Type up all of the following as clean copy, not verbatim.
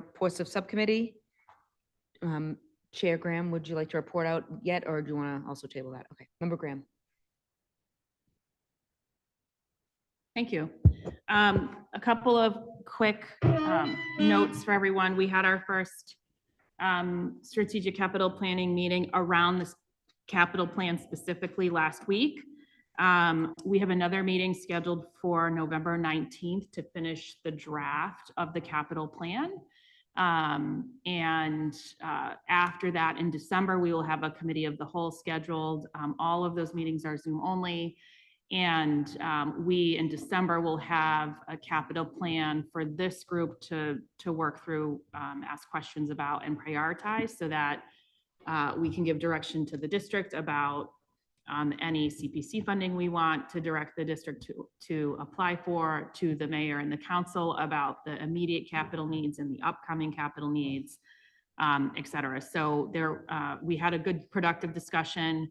reports of subcommittee. Chair Graham, would you like to report out yet, or do you want to also table that? Okay, Member Graham. Thank you. A couple of quick notes for everyone. We had our first strategic capital planning meeting around this capital plan specifically last week. We have another meeting scheduled for November 19th to finish the draft of the capital plan. After that, in December, we will have a committee of the whole scheduled. All of those meetings are Zoom only. And we, in December, will have a capital plan for this group to work through, ask questions about, and prioritize so that we can give direction to the district about any CPC funding we want to direct the district to apply for, to the mayor and the council about the immediate capital needs and the upcoming capital needs, et cetera. So we had a good productive discussion.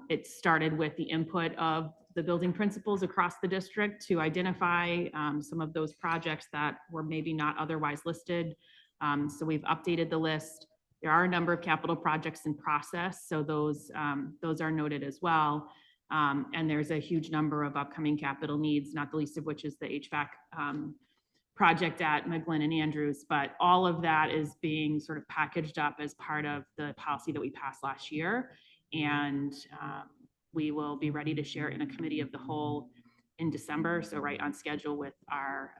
It started with the input of the building principals across the district to identify some of those projects that were maybe not otherwise listed. So we've updated the list. There are a number of capital projects in process, so those are noted as well. And there's a huge number of upcoming capital needs, not the least of which is the HVAC project at McGlynn and Andrews. But all of that is being sort of packaged up as part of the policy that we passed last year. And we will be ready to share in a committee of the whole in December, so right on schedule with our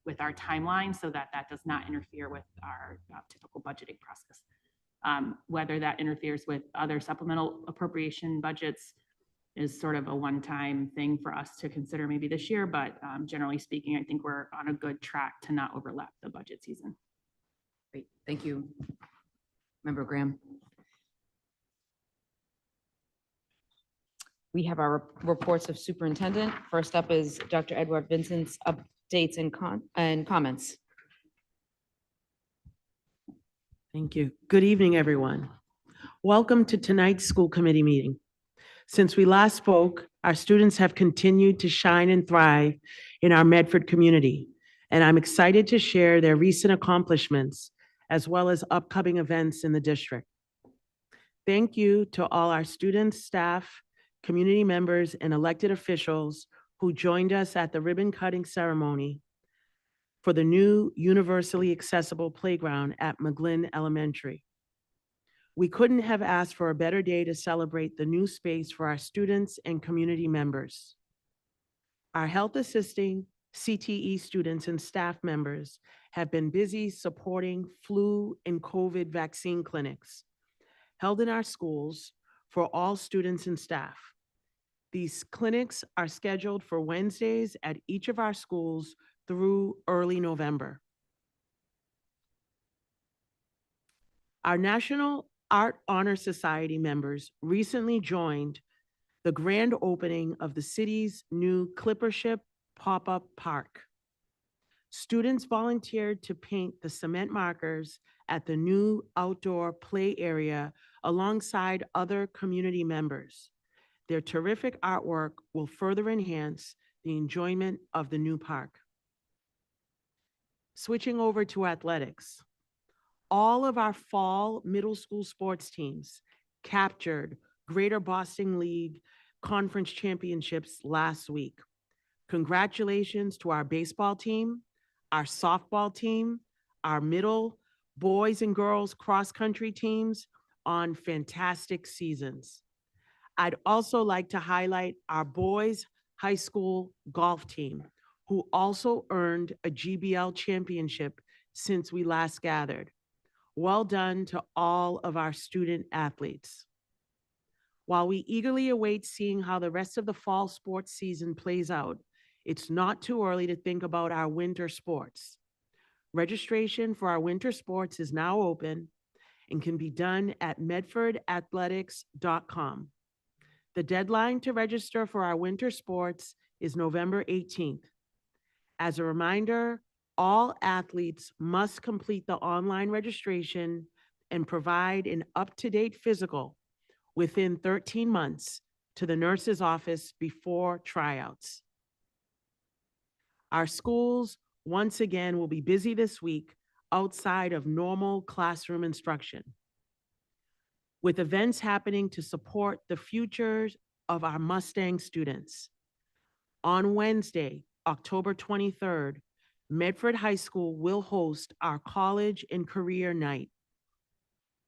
timeline, so that does not interfere with our typical budgeting process. Whether that interferes with other supplemental appropriation budgets is sort of a one-time thing for us to consider maybe this year, but generally speaking, I think we're on a good track to not overlap the budget season. Great, thank you, Member Graham. We have our reports of superintendent. First up is Dr. Edward Vincent's updates and comments. Thank you. Good evening, everyone. Welcome to tonight's school committee meeting. Since we last spoke, our students have continued to shine and thrive in our Medford community, and I'm excited to share their recent accomplishments as well as upcoming events in the district. Thank you to all our students, staff, community members, and elected officials who joined us at the ribbon cutting ceremony for the new universally accessible playground at McGlynn Elementary. We couldn't have asked for a better day to celebrate the new space for our students and community members. Our health assisting CTE students and staff members have been busy supporting flu and COVID vaccine clinics held in our schools for all students and staff. These clinics are scheduled for Wednesdays at each of our schools through early November. Our National Art Honor Society members recently joined the grand opening of the city's new Clippership pop-up park. Students volunteered to paint the cement markers at the new outdoor play area alongside other community members. Their terrific artwork will further enhance the enjoyment of the new park. Switching over to athletics, all of our fall middle school sports teams captured Greater Boston League Conference Championships last week. Congratulations to our baseball team, our softball team, our middle boys and girls cross-country teams on fantastic seasons. I'd also like to highlight our boys high school golf team, who also earned a GBL championship since we last gathered. Well done to all of our student athletes. While we eagerly await seeing how the rest of the fall sports season plays out, it's not too early to think about our winter sports. Registration for our winter sports is now open and can be done at medfordathletics.com. The deadline to register for our winter sports is November 18th. As a reminder, all athletes must complete the online registration and provide an up-to-date physical within 13 months to the nurse's office before tryouts. Our schools, once again, will be busy this week outside of normal classroom instruction, with events happening to support the futures of our Mustang students. On Wednesday, October 23rd, Medford High School will host our College and Career Night.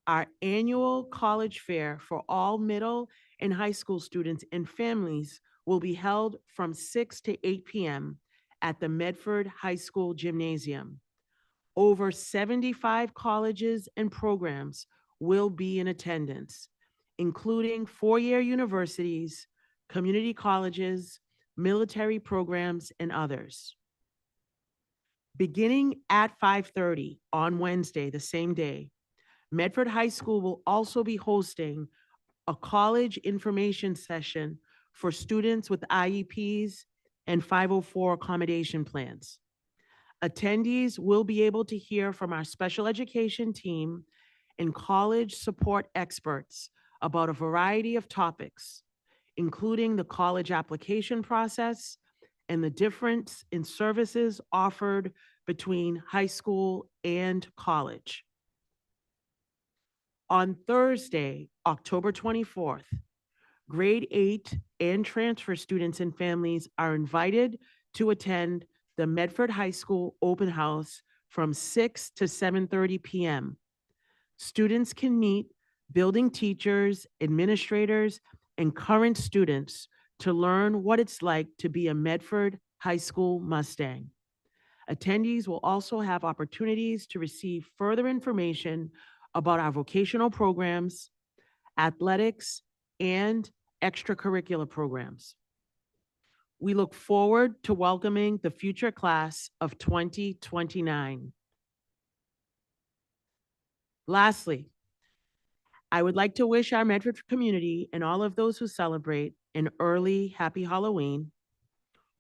Our annual college fair for all middle and high school students and families will be held from 6 to 8 p.m. at the Medford High School Gymnasium. Over 75 colleges and programs will be in attendance, including four-year universities, community colleges, military programs, and others. Beginning at 5:30 on Wednesday, the same day, Medford High School will also be hosting a college information session for students with IEPs and 504 accommodation plans. Attendees will be able to hear from our special education team and college support experts about a variety of topics, including the college application process and the difference in services offered between high school and college. On Thursday, October 24th, grade 8 and transfer students and families are invited to attend the Medford High School open house from 6 to 7:30 p.m. Students can meet building teachers, administrators, and current students to learn what it's like to be a Medford High School Mustang. Attendees will also have opportunities to receive further information about our vocational programs, athletics, and extracurricular programs. We look forward to welcoming the future class of 2029. Lastly, I would like to wish our Medford community and all of those who celebrate an early happy Halloween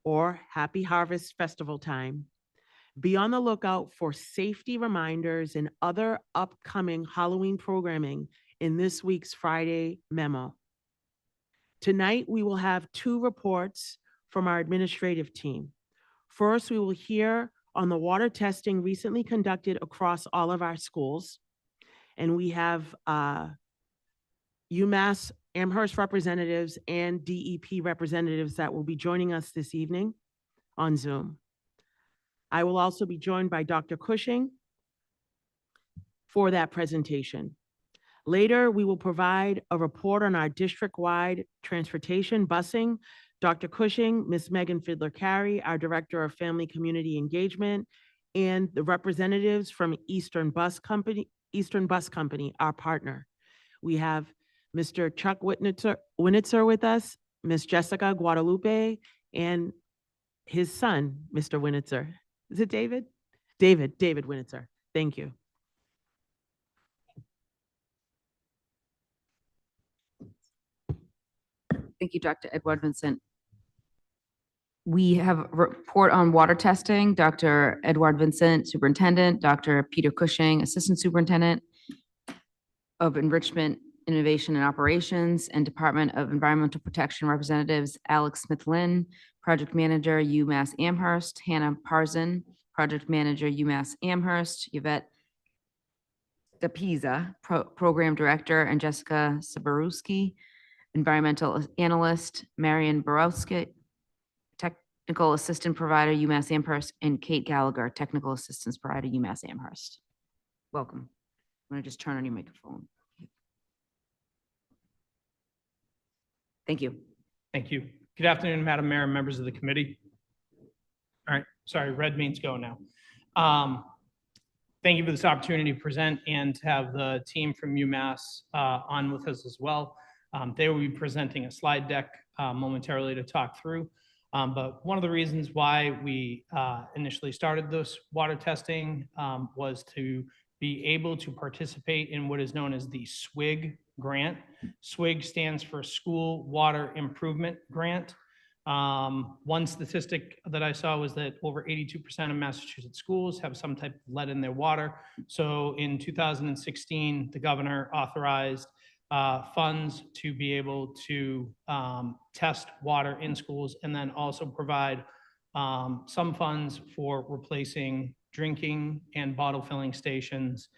or happy harvest festival time. Be on the lookout for safety reminders and other upcoming Halloween programming in this week's Friday memo. Tonight, we will have two reports from our administrative team. First, we will hear on the water testing recently conducted across all of our schools. And we have UMass Amherst representatives and DEP representatives that will be joining us this evening on Zoom. I will also be joined by Dr. Cushing for that presentation. Later, we will provide a report on our district-wide transportation busing. Dr. Cushing, Ms. Megan Fiddler-Carey, our Director of Family Community Engagement, and the representatives from Eastern Bus Company, our partner. We have Mr. Chuck Winitzer with us, Ms. Jessica Guadalupe, and his son, Mr. Winitzer. Is it David? David Winitzer. Thank you. Thank you, Dr. Edward Vincent. We have a report on water testing. Dr. Edward Vincent, Superintendent, Dr. Peter Cushing, Assistant Superintendent of Enrichment, Innovation and Operations, and Department of Environmental Protection Representatives Alex Smith-Lynn, Project Manager, UMass Amherst, Hannah Parzan, Project Manager, UMass Amherst, Yvette DePisa, Program Director, and Jessica Sabarowski, Environmental Analyst, Marion Borowski, Technical Assistant Provider, UMass Amherst, and Kate Gallagher, Technical Assistance Provider, UMass Amherst. Welcome. I'm going to just turn on your microphone. Thank you. Thank you. Good afternoon, Madam Mayor and members of the committee. All right, sorry, red means go now. Thank you for this opportunity to present and to have the team from UMass on with us as well. They will be presenting a slide deck momentarily to talk through. But one of the reasons why we initially started this water testing was to be able to participate in what is known as the SWIG grant. SWIG stands for School Water Improvement Grant. One statistic that I saw was that over 82% of Massachusetts schools have some type of lead in their water. So in 2016, the governor authorized funds to be able to test water in schools and then also provide some funds for replacing drinking and bottle filling stations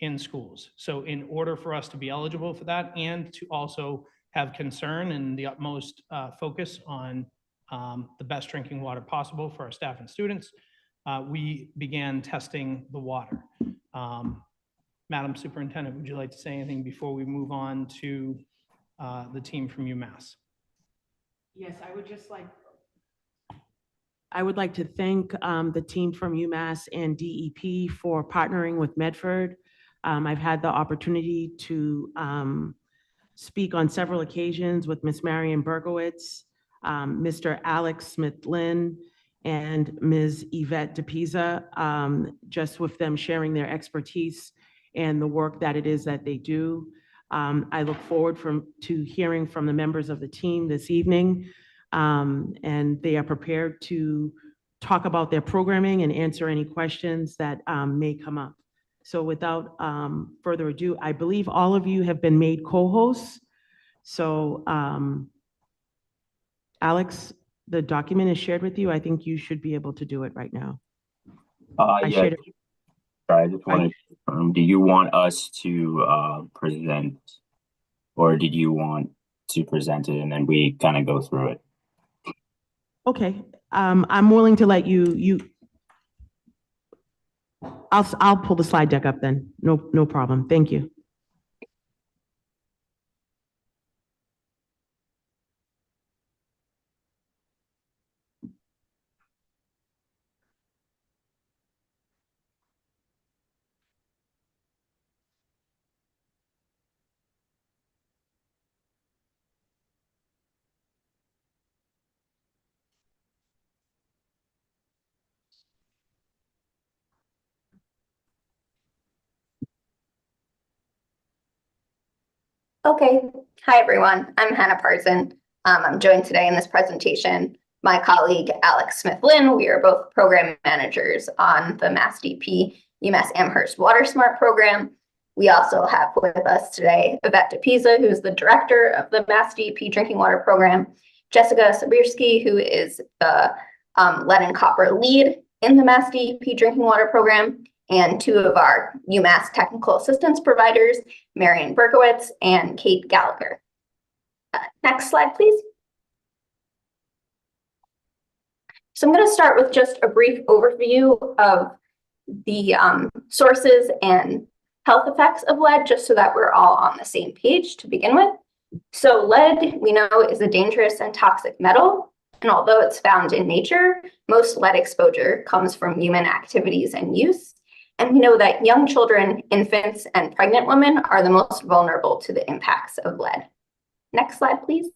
in schools. So in order for us to be eligible for that and to also have concern and the utmost focus on the best drinking water possible for our staff and students, we began testing the water. Madam Superintendent, would you like to say anything before we move on to the team from UMass? Yes, I would like to thank the team from UMass and DEP for partnering with Medford. I've had the opportunity to speak on several occasions with Ms. Marion Berkowitz, Mr. Alex Smith-Lynn, and Ms. Yvette DePisa, just with them sharing their expertise and the work that it is that they do. I look forward to hearing from the members of the team this evening, and they are prepared to talk about their programming and answer any questions that may come up. So without further ado, I believe all of you have been made co-hosts. So Alex, the document is shared with you. I think you should be able to do it right now. I Yeah, shared it. I just wanted to confirm, do you want us to present, or did you want to present it and then we kind of go through it? Okay, I'm willing to let you. I'll pull the slide deck up then. No problem. Thank you. Okay, hi everyone. I'm Hannah Parson. I'm joined today in this presentation my colleague Alex Smith-Lynn. We are both program managers on the Mass DP UMass Amherst Water Smart program. We also have with us today Yvette DePisa, who's the director of the Mass DP Drinking Water Program, Jessica Sabirski, who is the lead and copper lead in the Mass DP Drinking Water Program, and two of our UMass technical assistance providers, Marion Berkowitz and Kate Gallagher. Next slide, please. So I'm going to start with just a brief overview of the sources and health effects of lead, just so that we're all on the same page to begin with. So lead, we know, is a dangerous and toxic metal. And although it's found in nature, most lead exposure comes from human activities and use. And we know that young children, infants, and pregnant women are the most vulnerable to the impacts of lead. Next slide, please.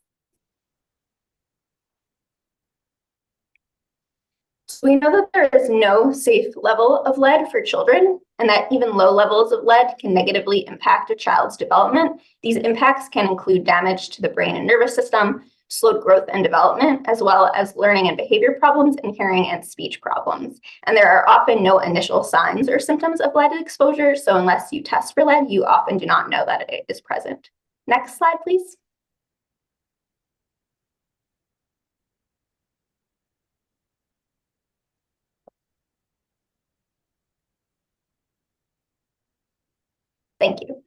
So we know that there is no safe level of lead for children, and that even low levels of lead can negatively impact a child's development. These impacts can include damage to the brain and nervous system, slowed growth and development, as well as learning and behavior problems and hearing and speech problems. And there are often no initial signs or symptoms of lead exposure, so unless you test for lead, you often do not know that it is present. Next slide, please. Thank you.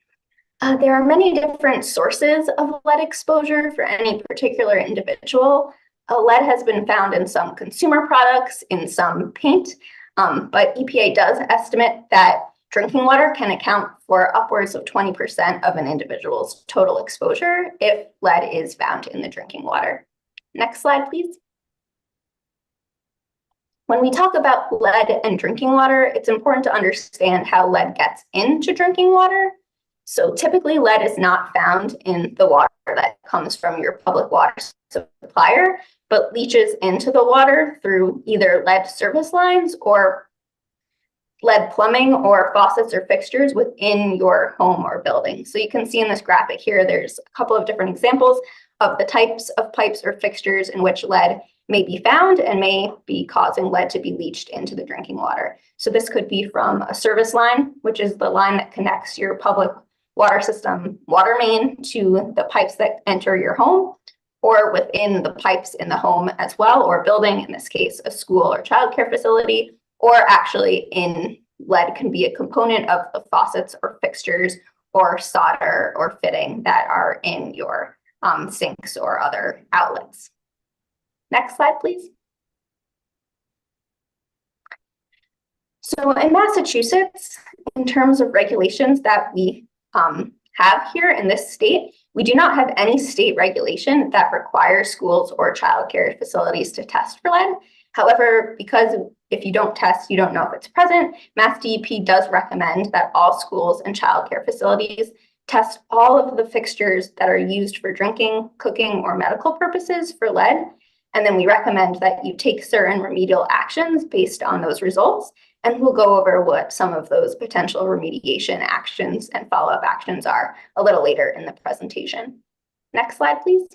There are many different sources of lead exposure for any particular individual. Lead has been found in some consumer products, in some paint, but EPA does estimate that drinking water can account for upwards of 20% of an individual's total exposure if lead is found in the drinking water. Next slide, please. When we talk about lead and drinking water, it's important to understand how lead gets into drinking water. So typically lead is not found in the water that comes from your public water supplier, but leaches into the water through either lead service lines or lead plumbing or faucets or fixtures within your home or building. So you can see in this graphic here, there's a couple of different examples of the types of pipes or fixtures in which lead may be found and may be causing lead to be leached into the drinking water. So this could be from a service line, which is the line that connects your public water system water main to the pipes that enter your home, or within the pipes in the home as well, or building, in this case, a school or childcare facility, or actually in lead can be a component of the faucets or fixtures or solder or fitting that are in your sinks or other outlets. Next slide, please. So in Massachusetts, in terms of regulations that we have here in this state, we do not have any state regulation that requires schools or childcare facilities to test for lead. However, because if you don't test, you don't know if it's present, Mass DEP does recommend that all schools and childcare facilities test all of the fixtures that are used for drinking, cooking, or medical purposes for lead. And then we recommend that you take certain remedial actions based on those results. And we'll go over what some of those potential remediation actions and follow-up actions are a little later in the presentation. Next slide, please.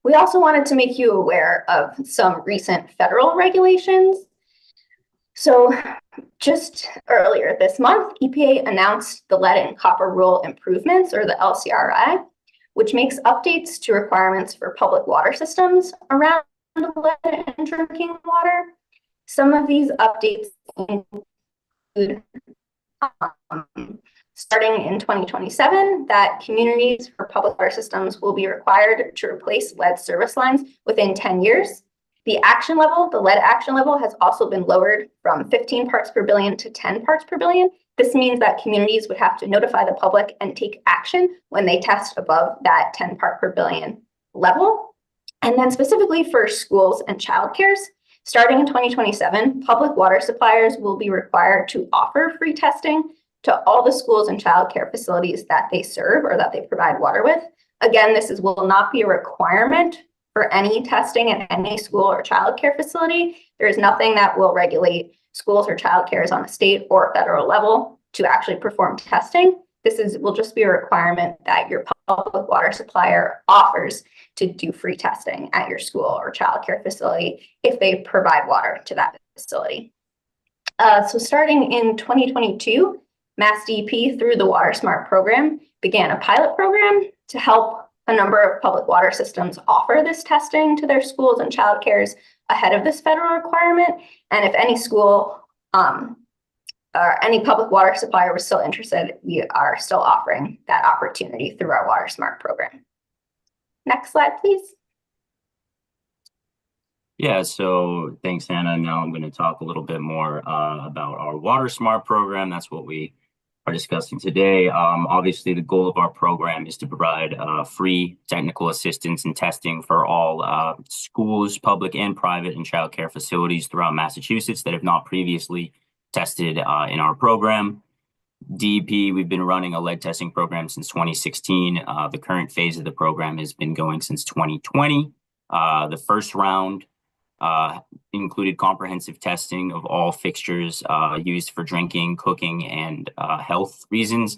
We also wanted to make you aware of some recent federal regulations. So just earlier this month, EPA announced the Lead and Copper Rule Improvements, or the LCRI, which makes updates to requirements for public water systems around lead and drinking water. Some of these updates include starting in 2027, that communities for public water systems will be required to replace lead service lines within 10 years. The action level, the lead action level, has also been lowered from 15 parts per billion to 10 parts per billion. This means that communities would have to notify the public and take action when they test above that 10 part per billion level. And then specifically for schools and childcares, starting in 2027, public water suppliers will be required to offer free testing to all the schools and childcare facilities that they serve or that they provide water with. Again, this will not be a requirement for any testing at any school or childcare facility. There is nothing that will regulate schools or childcares on a state or federal level to actually perform testing. Will just be a requirement that your public water supplier offers to do free testing at your school or childcare facility if they provide water to that facility. So starting in 2022, Mass DEP, through the Water Smart program, began a pilot program to help a number of public water systems offer this testing to their schools and childcares ahead of this federal requirement. And if any school or any public water supplier was still interested, we are still offering that opportunity through our Water Smart program. Next slide, please. Yeah, so thanks, Hannah. Now I'm going to talk a little bit more about our Water Smart program. That's what we are discussing today. Obviously, the goal of our program is to provide free technical assistance and testing for all schools, public and private, and child care facilities throughout Massachusetts that have not previously tested in our program. DEP, we've been running a lead testing program since 2016. The current phase of the program has been going since 2020. The first round included comprehensive testing of all fixtures used for drinking, cooking, and health reasons.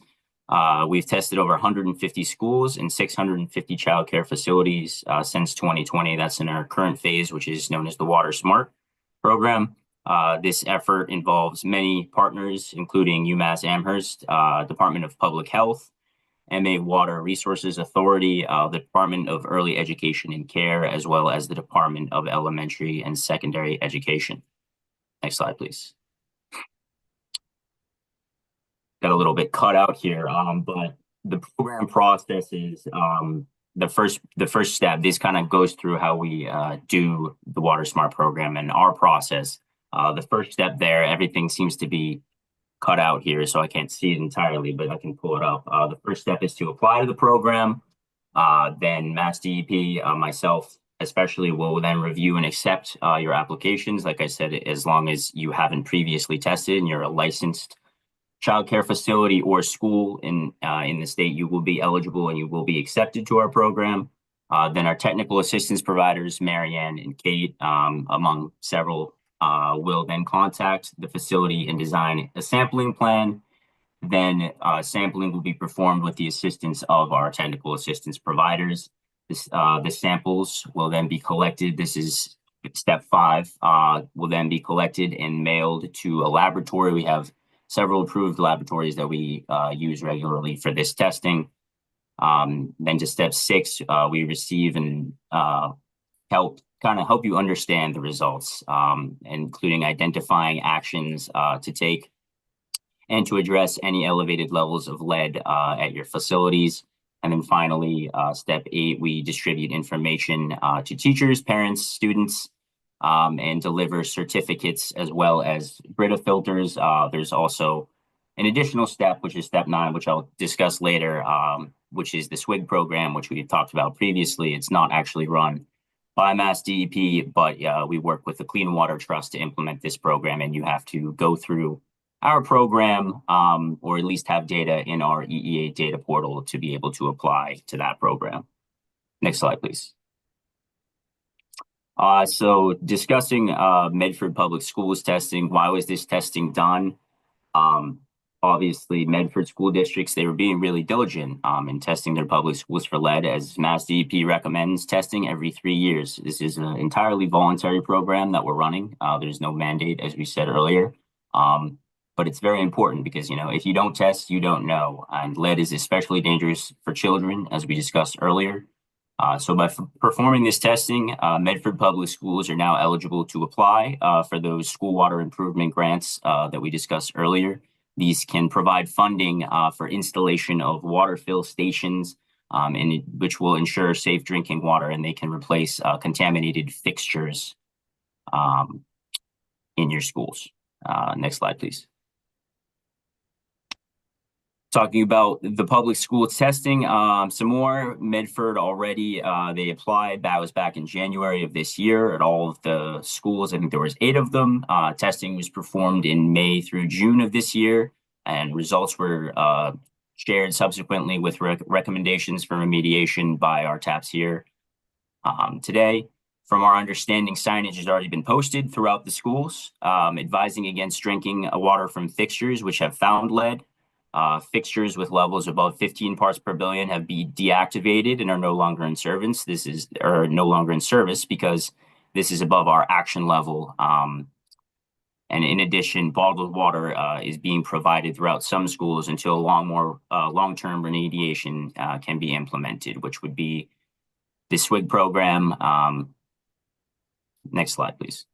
We've tested over 150 schools and 650 childcare facilities since 2020. That's in our current phase, which is known as the Water Smart program. This effort involves many partners, including UMass Amherst, Department of Public Health, MA Water Resources Authority, the Department of Early Education and Care, as well as the Department of Elementary and Secondary Education. Next slide, please. Got a little bit cut out here, but the program process is the first step. This kind of goes through how we do the Water Smart program and our process. The first step there, everything seems to be cut out here, so I can't see it entirely, but I can pull it up. The first step is to apply to the program. Then Mass DEP, myself especially, will then review and accept your applications. Like I said, as long as you haven't previously tested and you're a licensed childcare facility or school in the state, you will be eligible and you will be accepted to our program. Then our technical assistance providers, Marianne and Kate, among several, will then contact the facility and design a sampling plan. Then sampling will be performed with the assistance of our technical assistance providers. The samples will then be collected. This is step 5, will then be collected and mailed to a laboratory. We have several approved laboratories that we use regularly for this testing. Then to step 6, we receive and help you understand the results, including identifying actions to take and to address any elevated levels of lead at your facilities. And then finally, step 8, we distribute information to teachers, parents, students, and deliver certificates as well as Brita filters. There's also an additional step, which is step 9, which I'll discuss later, which is the SWIG program, which we talked about previously. It's not actually run by Mass DEP, but we work with the Clean Water Trust to implement this program, and you have to go through our program or at least have data in our EEA data portal to be able to apply to that program. Next slide, please. So discussing Medford Public Schools testing, why was this testing done? Obviously, Medford school districts, they were being really diligent in testing their public schools for lead, as Mass DEP recommends testing every 3 years. This is an entirely voluntary program that we're running. There's no mandate, as we said earlier. But it's very important because, if you don't test, you don't know. And lead is especially dangerous for children, as we discussed earlier. So by performing this testing, Medford Public Schools are now eligible to apply for those school water improvement grants that we discussed earlier. These can provide funding for installation of water fill stations, which will ensure safe drinking water, and they can replace contaminated fixtures in your schools. Next slide, please. Talking about the public school testing, some more. Medford already, they applied. That was back in January of this year at all of the schools. I think there was 8 of them. Testing was performed in May through June of this year, and results were shared subsequently with recommendations for remediation by our TAPs here today. From our understanding, signage has already been posted throughout the schools, advising against drinking water from fixtures which have found lead. Fixtures with levels above 15 parts per billion have been deactivated and are no longer in service. No longer in service because this is above our action level. And in addition, bottled water is being provided throughout some schools until long-term remediation can be implemented, which would be the SWIG program. Next slide, please.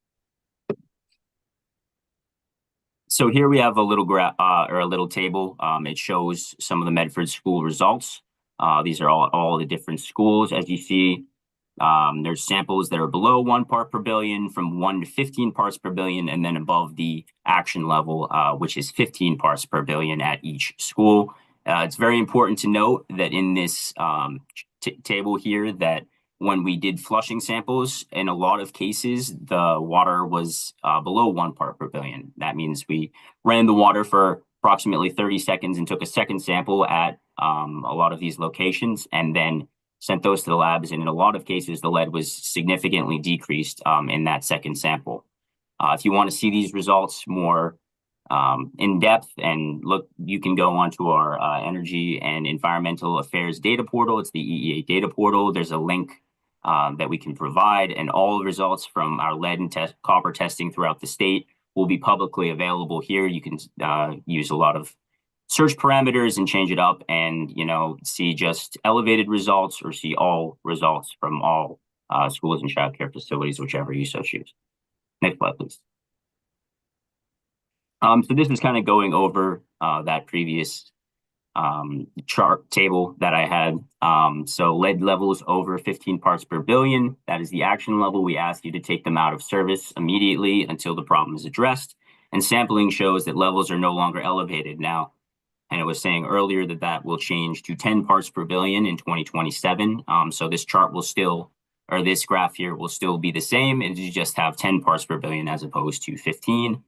So here we have a little little table. It shows some of the Medford school results. These are all the different schools. As you see, there's samples that are below 1 part per billion, from 1 to 15 parts per billion, and then above the action level, which is 15 parts per billion at each school. It's very important to note that in this table here that when we did flushing samples, in a lot of cases, the water was below 1 part per billion. That means we ran the water for approximately 30 seconds and took a second sample at a lot of these locations and then sent those to the labs. And in a lot of cases, the lead was significantly decreased in that second sample. If you want to see these results more in depth and look, you can go onto our Energy and Environmental Affairs data portal. It's the EEA data portal. There's a link that we can provide, and all the results from our lead and copper testing throughout the state will be publicly available here. You can use a lot of search parameters and change it up and, see just elevated results or see all results from all schools and childcare facilities, whichever you so choose. Next slide, please. So this is kind of going over that previous chart table that I had. So lead levels over 15 parts per billion, that is the action level. We ask you to take them out of service immediately until the problem is addressed. And sampling shows that levels are no longer elevated now. And I was saying earlier that will change to 10 parts per billion in 2027. So this chart will still, or this graph here will still be the same, and you just have 10 parts per billion as opposed to 15.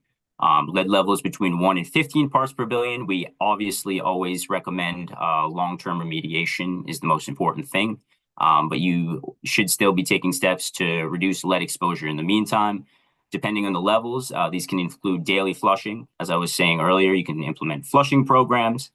Lead levels between 1 and 15 parts per billion. We obviously always recommend long-term remediation is the most important thing, but you should still be taking steps to reduce lead exposure in the meantime. Depending on the levels, these can include daily flushing. As I was saying earlier, you can implement flushing programs,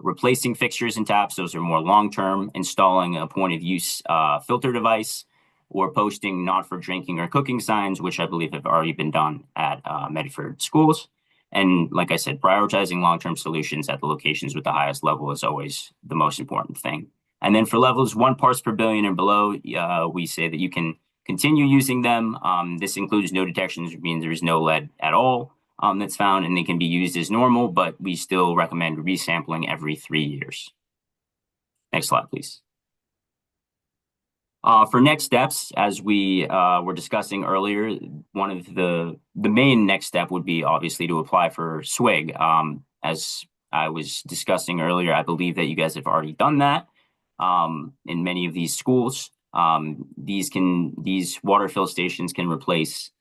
replacing fixtures and taps. Those are more long-term, installing a point-of-use filter device, or posting not for drinking or cooking signs, which I believe have already been done at Medford schools. And like I said, prioritizing long-term solutions at the locations with the highest level is always the most important thing. And then for levels 1 parts per billion and below, we say that you can continue using them. This includes no detections, which means there is no lead at all that's found, and they can be used as normal, but we still recommend resampling every 3 years. Next slide, please. For next steps, as we were discussing earlier, one of the main next step would be obviously to apply for SWIG. As I was discussing earlier, I believe that you guys have already done that in many of these schools. These water fill stations can replace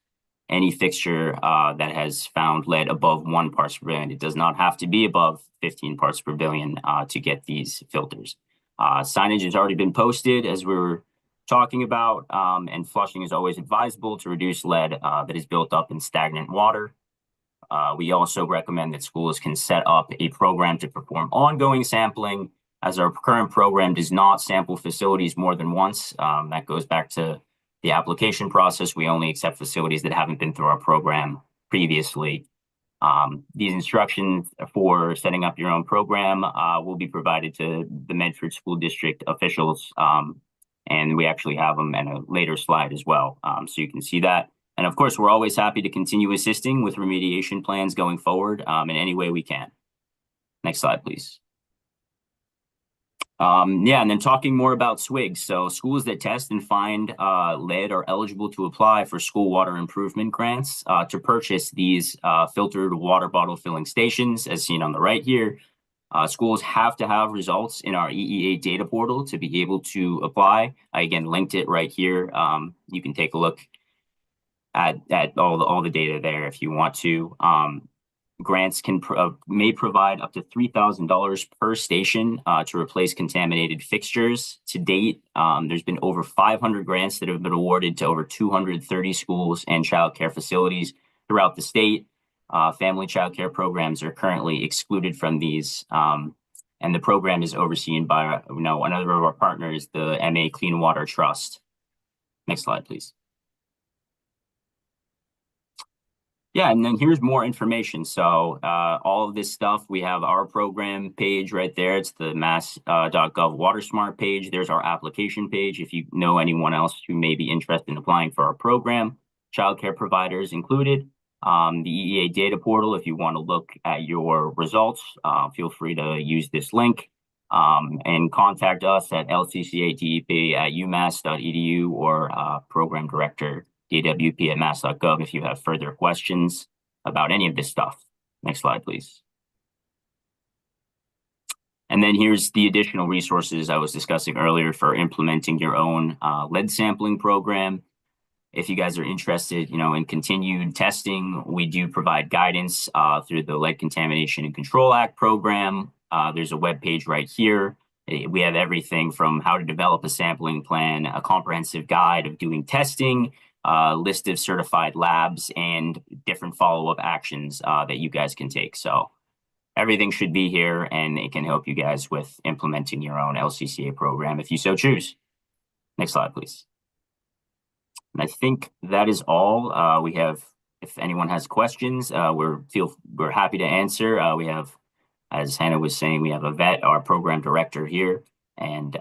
any fixture that has found lead above 1 parts per billion. It does not have to be above 15 parts per billion to get these filters. Signage has already been posted as we were talking about, and flushing is always advisable to reduce lead that is built up in stagnant water. We also recommend that schools can set up a program to perform ongoing sampling, as our current program does not sample facilities more than once. That goes back to the application process. We only accept facilities that haven't been through our program previously. These instructions for setting up your own program will be provided to the Medford School District officials, and we actually have them in a later slide as well, so you can see that. And of course, we're always happy to continue assisting with remediation plans going forward in any way we can. Next slide, please. Yeah, and then talking more about SWIG. So schools that test and find lead are eligible to apply for school water improvement grants to purchase these filtered water bottle filling stations, as seen on the right here. Schools have to have results in our EEA data portal to be able to apply. I again linked it right here. You can take a look at all the data there if you want to. Grants may provide up to $3,000 per station to replace contaminated fixtures. To date, there's been over 500 grants that have been awarded to over 230 schools and child care facilities throughout the state. Family child care programs are currently excluded from these, and the program is overseen by another of our partners, the MA Clean Water Trust. Next slide, please. Yeah, and then here's more information. So all of this stuff, we have our program page right there. It's the mass.gov WaterSmart page. There's our application page. If you know anyone else who may be interested in applying for our program, childcare providers included. The EEA data portal, if you want to look at your results, feel free to use this link and contact us at lccatep@umass.edu or program director dwp@mass.gov if you have further questions about any of this stuff. Next slide, please. And then here's the additional resources I was discussing earlier for implementing your own lead sampling program. If you guys are interested, in continued testing, we do provide guidance through the Lead Contamination and Control Act program. There's a web page right here. We have everything from how to develop a sampling plan, a comprehensive guide of doing testing, list of certified labs, and different follow-up actions that you guys can take. So everything should be here, and it can help you guys with implementing your own LCCA program if you so choose. Next slide, please. And I think that is all. We have, if anyone has questions, we're happy to answer. We have, as Hannah was saying, we have Yvette, our program director here, and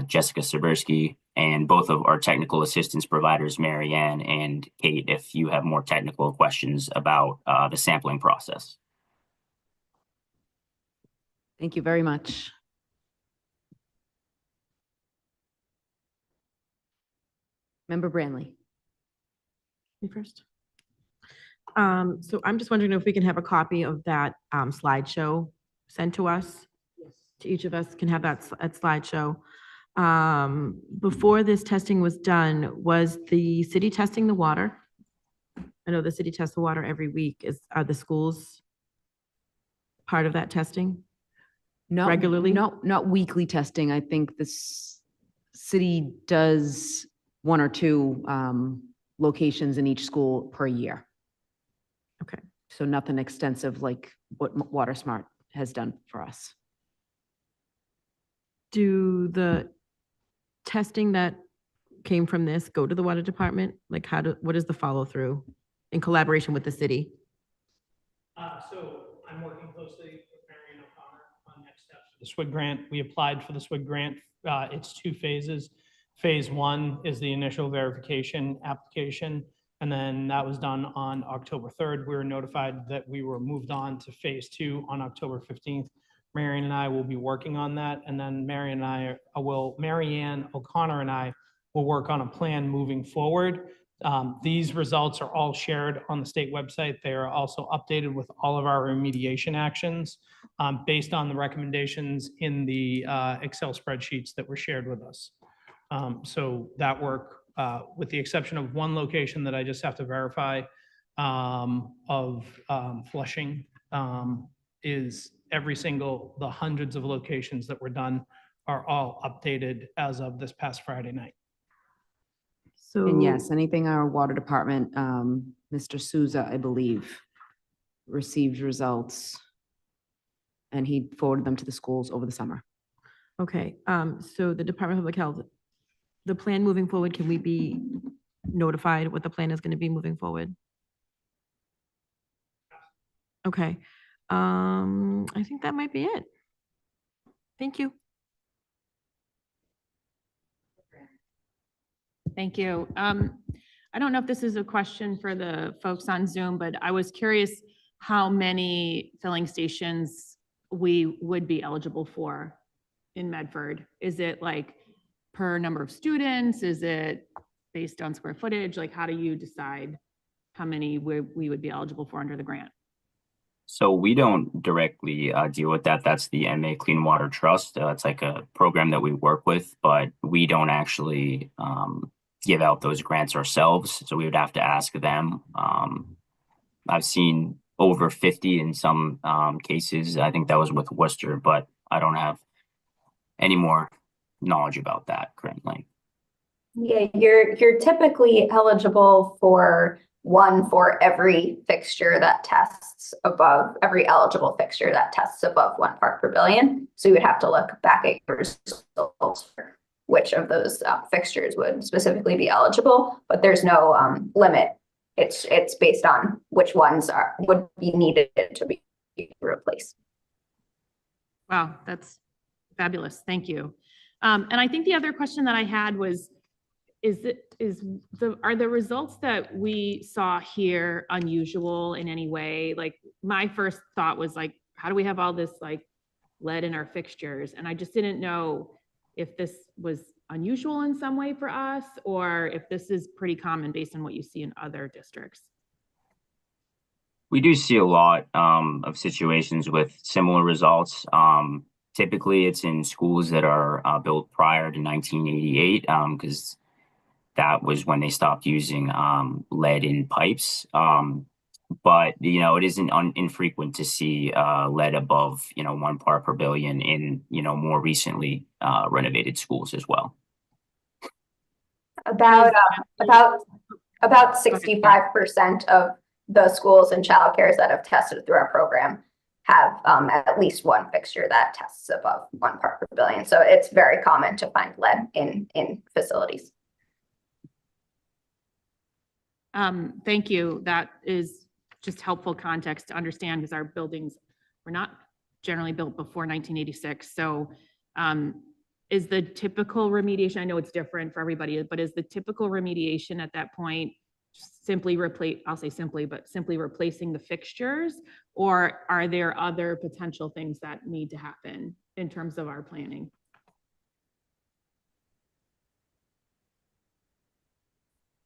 Jessica Sabersky, and both of our technical assistance providers, Marianne and Kate, if you have more technical questions about the sampling process. Thank you very much. Member Branley. Me first. So I'm just wondering if we can have a copy of that slideshow sent to us. Yes. To each of us can have that slideshow. Before this testing was done, was the city testing the water? I know the city tests the water every week. Are the schools part of that testing? Regularly? No, not weekly testing. I think this city does 1 or 2 locations in each school per year. Okay. So nothing extensive like what WaterSmart has done for us. Do the testing that came from this go to the water department? Like what is the follow through in collaboration with the city? So I'm working closely with Marianne O'Connor on next steps for the SWIG grant. We applied for the SWIG grant. It's 2 phases. Phase 1 is the initial verification application, and then that was done on October 3rd. We were notified that we were moved on to Phase 2 on October 15th. Marion and I will be working on that, and then Marianne O'Connor and I will work on a plan moving forward. These results are all shared on the state website. They are also updated with all of our remediation actions based on the recommendations in the Excel spreadsheets that were shared with us. So that work, with the exception of one location that I just have to verify of Flushing, is the hundreds of locations that were done are all updated as of this past Friday night. So. And yes, anything our water department, Mr. Souza, I believe, received results, and he forwarded them to the schools over the summer. Okay, so the Department of Public Health, the plan moving forward, can we be notified what the plan is going to be moving forward? Okay, I think that might be it. Thank you. Thank you. I don't know if this is a question for the folks on Zoom, but I was curious how many filling stations we would be eligible for in Medford. Is it like per number of students? Is it based on square footage? Like, how do you decide how many we would be eligible for under the grant? So we don't directly deal with that. That's the MA Clean Water Trust. It's like a program that we work with, but we don't actually give out those grants ourselves. So we would have to ask them. I've seen over 50 in some cases. I think that was with Worcester, but I don't have any more knowledge about that currently. Yeah, you're typically eligible for one for every fixture that tests above, every eligible fixture that tests above 1 part per billion. So you would have to look back at your results for which of those fixtures would specifically be eligible, but there's no limit. It's based on which ones would be needed to be replaced. Wow, that's fabulous. Thank you. And I think the other question that I had was, are the results that we saw here unusual in any way? Like, my first thought was like, how do we have all this like lead in our fixtures? And I just didn't know if this was unusual in some way for us, or if this is pretty common based on what you see in other districts. We do see a lot of situations with similar results. Typically, it's in schools that are built prior to 1988, because that was when they stopped using lead in pipes. But, it isn't infrequent to see lead above, 1 part per billion in, more recently renovated schools as well. About 65% of the schools and childcares that have tested through our program have at least one fixture that tests above 1 part per billion. So it's very common to find lead in facilities. Thank you. That is just helpful context to understand, because our buildings were not generally built before 1986. So is the typical remediation, I know it's different for everybody, but is the typical remediation at that point simply simply replacing the fixtures, or are there other potential things that need to happen in terms of our planning?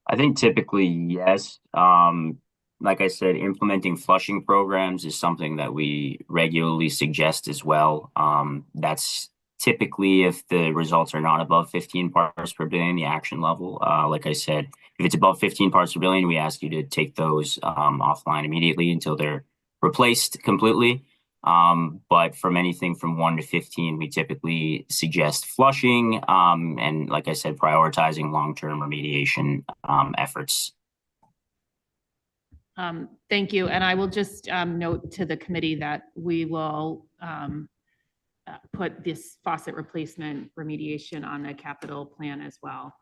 I think typically, yes. Like I said, implementing flushing programs is something that we regularly suggest as well. That's typically if the results are not above 15 parts per billion, the action level. Like I said, if it's above 15 parts per billion, we ask you to take those offline immediately until they're replaced completely. But from anything from 1 to 15, we typically suggest flushing and, like I said, prioritizing long-term remediation efforts. Thank you. And I will just note to the committee that we will put this faucet replacement remediation on the capital plan as well,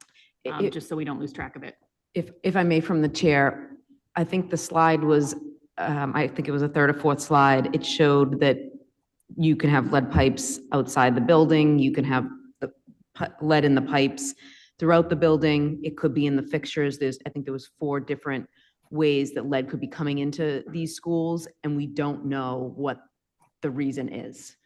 just so we don't lose track of it. If I may, from the chair, I think the slide was, I think it was a third or fourth slide. It showed that you can have lead pipes outside the building. You can have the lead in the pipes throughout the building. It could be in the fixtures. I think there was 4 different ways that lead could be coming into these schools, and we don't know what the reason is.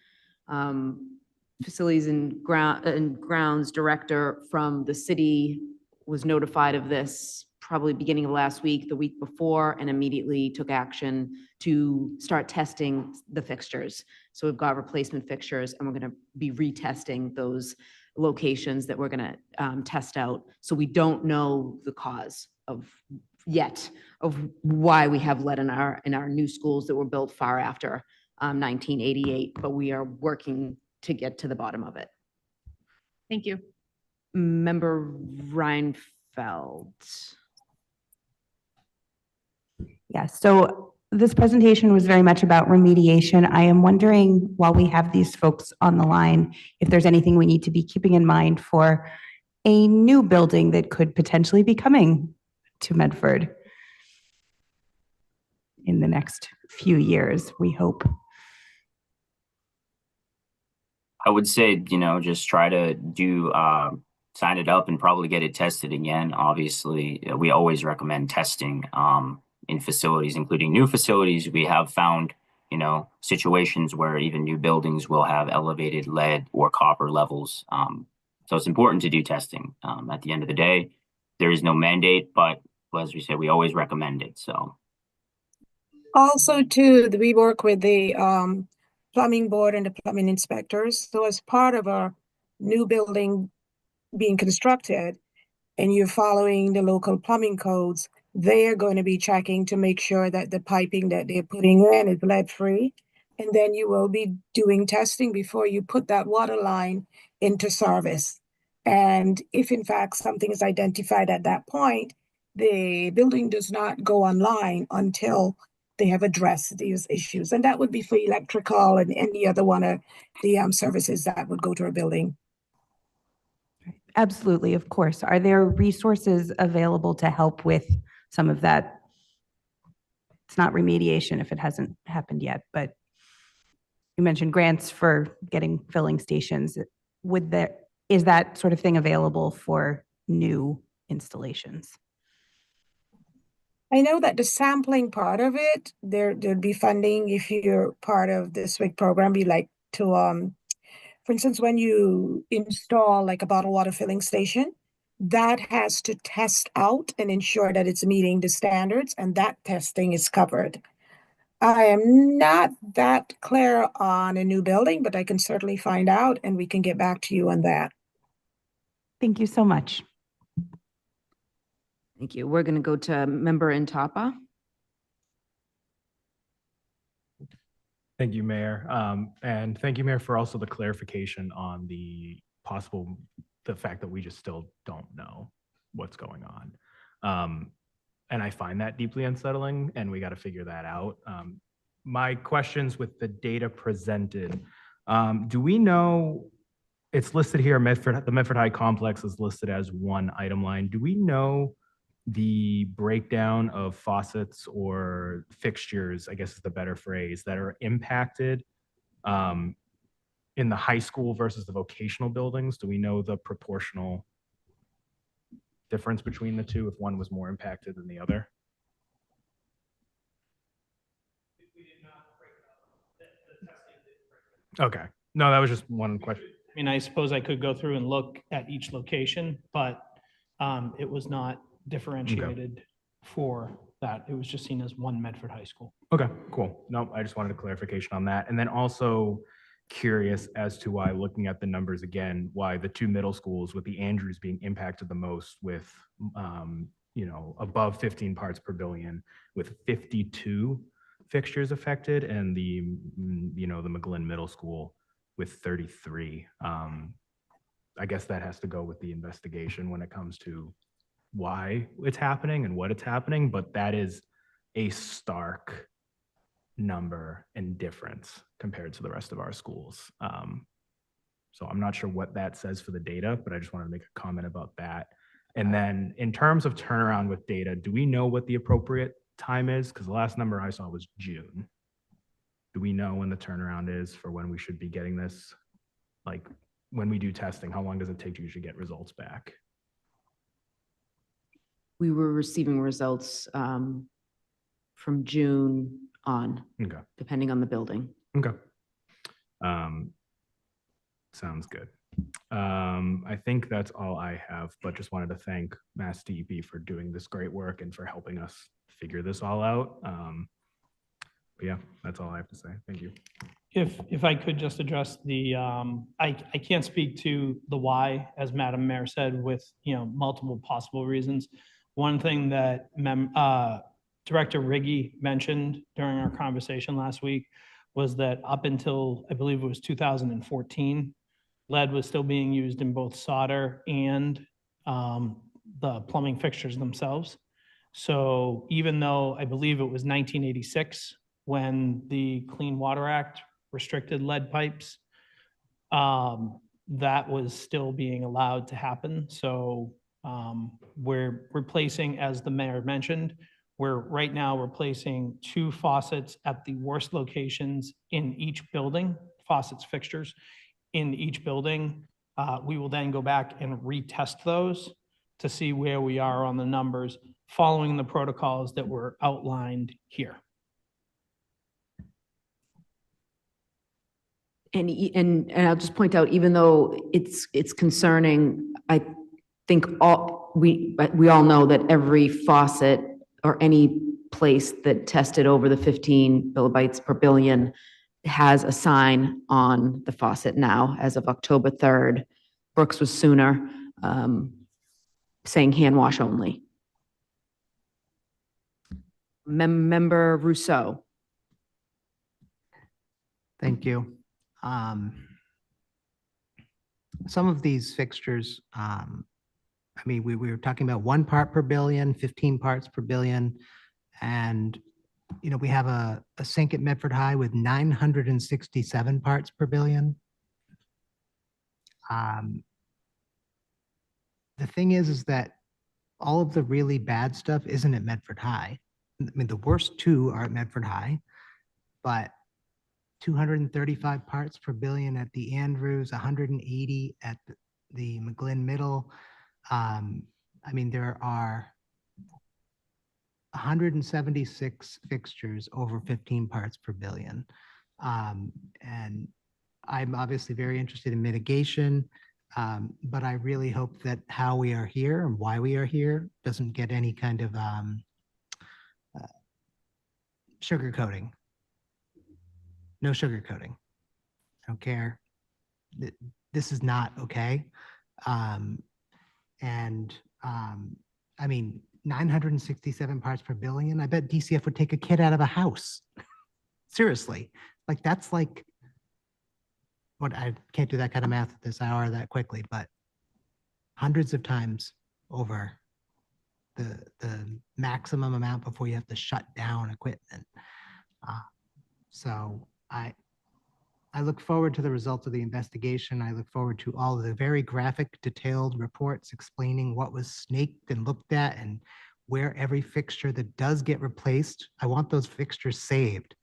Facilities and grounds director from the city was notified of this probably beginning of last week, the week before, and immediately took action to start testing the fixtures. So we've got replacement fixtures, and we're going to be retesting those locations that we're going to test out. So we don't know the cause of why we have lead in our new schools that were built far after 1988, but we are working to get to the bottom of it. Thank you. Member Reinfeld. Yes, so this presentation was very much about remediation. I am wondering, while we have these folks on the line, if there's anything we need to be keeping in mind for a new building that could potentially be coming to Medford in the next few years, we hope. I would say, just try to do, sign it up and probably get it tested again. Obviously, we always recommend testing in facilities, including new facilities. We have found, situations where even new buildings will have elevated lead or copper levels. So it's important to do testing. At the end of the day, there is no mandate, but as we said, we always recommend it. So. Also, too, we work with the plumbing board and the plumbing inspectors. So as part of a new building being constructed and you're following the local plumbing codes, they are going to be checking to make sure that the piping that they're putting in is lead free. And then you will be doing testing before you put that water line into service. And if in fact something is identified at that point, the building does not go online until they have addressed these issues. And that would be for electrical and any other one of the services that would go to a building. Absolutely, of course. Are there resources available to help with some of that? It's not remediation if it hasn't happened yet, but you mentioned grants for getting filling stations. Is that sort of thing available for new installations? I know that the sampling part of it, there'd be funding if you're part of the SWIG program. We like to, for instance, when you install like a bottled water filling station, that has to test out and ensure that it's meeting the standards, and that testing is covered. I am not that clear on a new building, but I can certainly find out and we can get back to you on that. Thank you so much. Thank you. We're going to go to Member Intapa. Thank you, Mayor. And thank you, Mayor, for also the clarification on the fact that we just still don't know what's going on. And I find that deeply unsettling, and we got to figure that out. My questions with the data presented, do we know, it's listed here, the Medford High Complex is listed as one item line. Do we know the breakdown of faucets or fixtures, I guess is the better phrase, that are impacted in the high school versus the vocational buildings? Do we know the proportional difference between the two, if one was more impacted than the other? Okay. No, that was just one question. I mean, I suppose I could go through and look at each location, but it was not differentiated for that. It was just seen as one Medford High School. Okay, cool. No, I just wanted a clarification on that. And then also curious as to why, looking at the numbers again, why the 2 middle schools with the Andrews being impacted the most with, above 15 parts per billion with 52 fixtures affected, and the McGlynn Middle School with 33. I guess that has to go with the investigation when it comes to why it's happening and what it's happening, but that is a stark number and difference compared to the rest of our schools. So I'm not sure what that says for the data, but I just wanted to make a comment about that. And then in terms of turnaround with data, do we know what the appropriate time is? Because the last number I saw was June. Do we know when the turnaround is for when we should be getting this? Like when we do testing, how long does it take to usually get results back? We were receiving results from June on, Okay, depending on the building. okay. Sounds good. I think that's all I have, but just wanted to thank Mass DEP for doing this great work and for helping us figure this all out. But yeah, that's all I have to say. Thank you. If I could just address the, I can't speak to the why, as Madam Mayor said, with, multiple possible reasons. One thing that Director Riggi mentioned during our conversation last week was that up until, I believe it was 2014, lead was still being used in both solder and the plumbing fixtures themselves. So even though I believe it was 1986 when the Clean Water Act restricted lead pipes, that was still being allowed to happen. So we're replacing, as the mayor mentioned, we're right now replacing 2 faucets at the worst locations in each building, faucets, fixtures in each building. We will then go back and retest those to see where we are on the numbers, following the protocols that were outlined here. And I'll just point out, even though it's concerning, I think we all know that every faucet or any place that tested over the 15 millibytes per billion has a sign on the faucet now, as of October 3rd. Brooks was sooner, saying hand wash only. Member Rousseau. Thank you. Some of these fixtures, we were talking about 1 part per billion, 15 parts per billion. And, we have a sink at Medford High with 967 parts per billion. The thing is that all of the really bad stuff isn't at Medford High. The worst 2 are at Medford High, but 235 parts per billion at the Andrews, 180 at the McGlynn Middle. There are 176 fixtures over 15 parts per billion. And I'm obviously very interested in mitigation, but I really hope that how we are here and why we are here doesn't get any kind of sugarcoating. No sugarcoating. I don't care. This is not okay. 967 parts per billion. I bet DCF would take a kid out of a house. Seriously. That's what, I can't do that kind of math at this hour that quickly, but hundreds of times over the maximum amount before you have to shut down equipment. So I look forward to the results of the investigation. I look forward to all of the very graphic, detailed reports explaining what was snaked and looked at and where every fixture that does get replaced. I want those fixtures saved.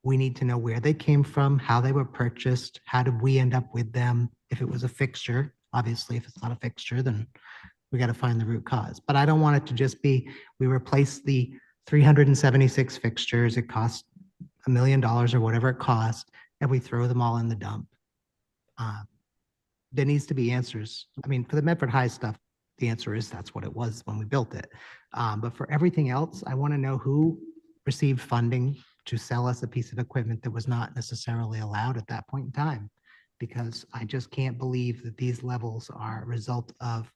We need to know where they came from, how they were purchased, how did we end up with them? If it was a fixture, obviously, if it's not a fixture, then we got to find the root cause. But I don't want it to just be, we replace the 376 fixtures. It costs $1 million or whatever it cost, and we throw them all in the dump. There needs to be answers. For the Medford High stuff, the answer is that's what it was when we built it. But for everything else, I want to know who received funding to sell us a piece of equipment that was not necessarily allowed at that point in time, because I just can't believe that these levels are a result of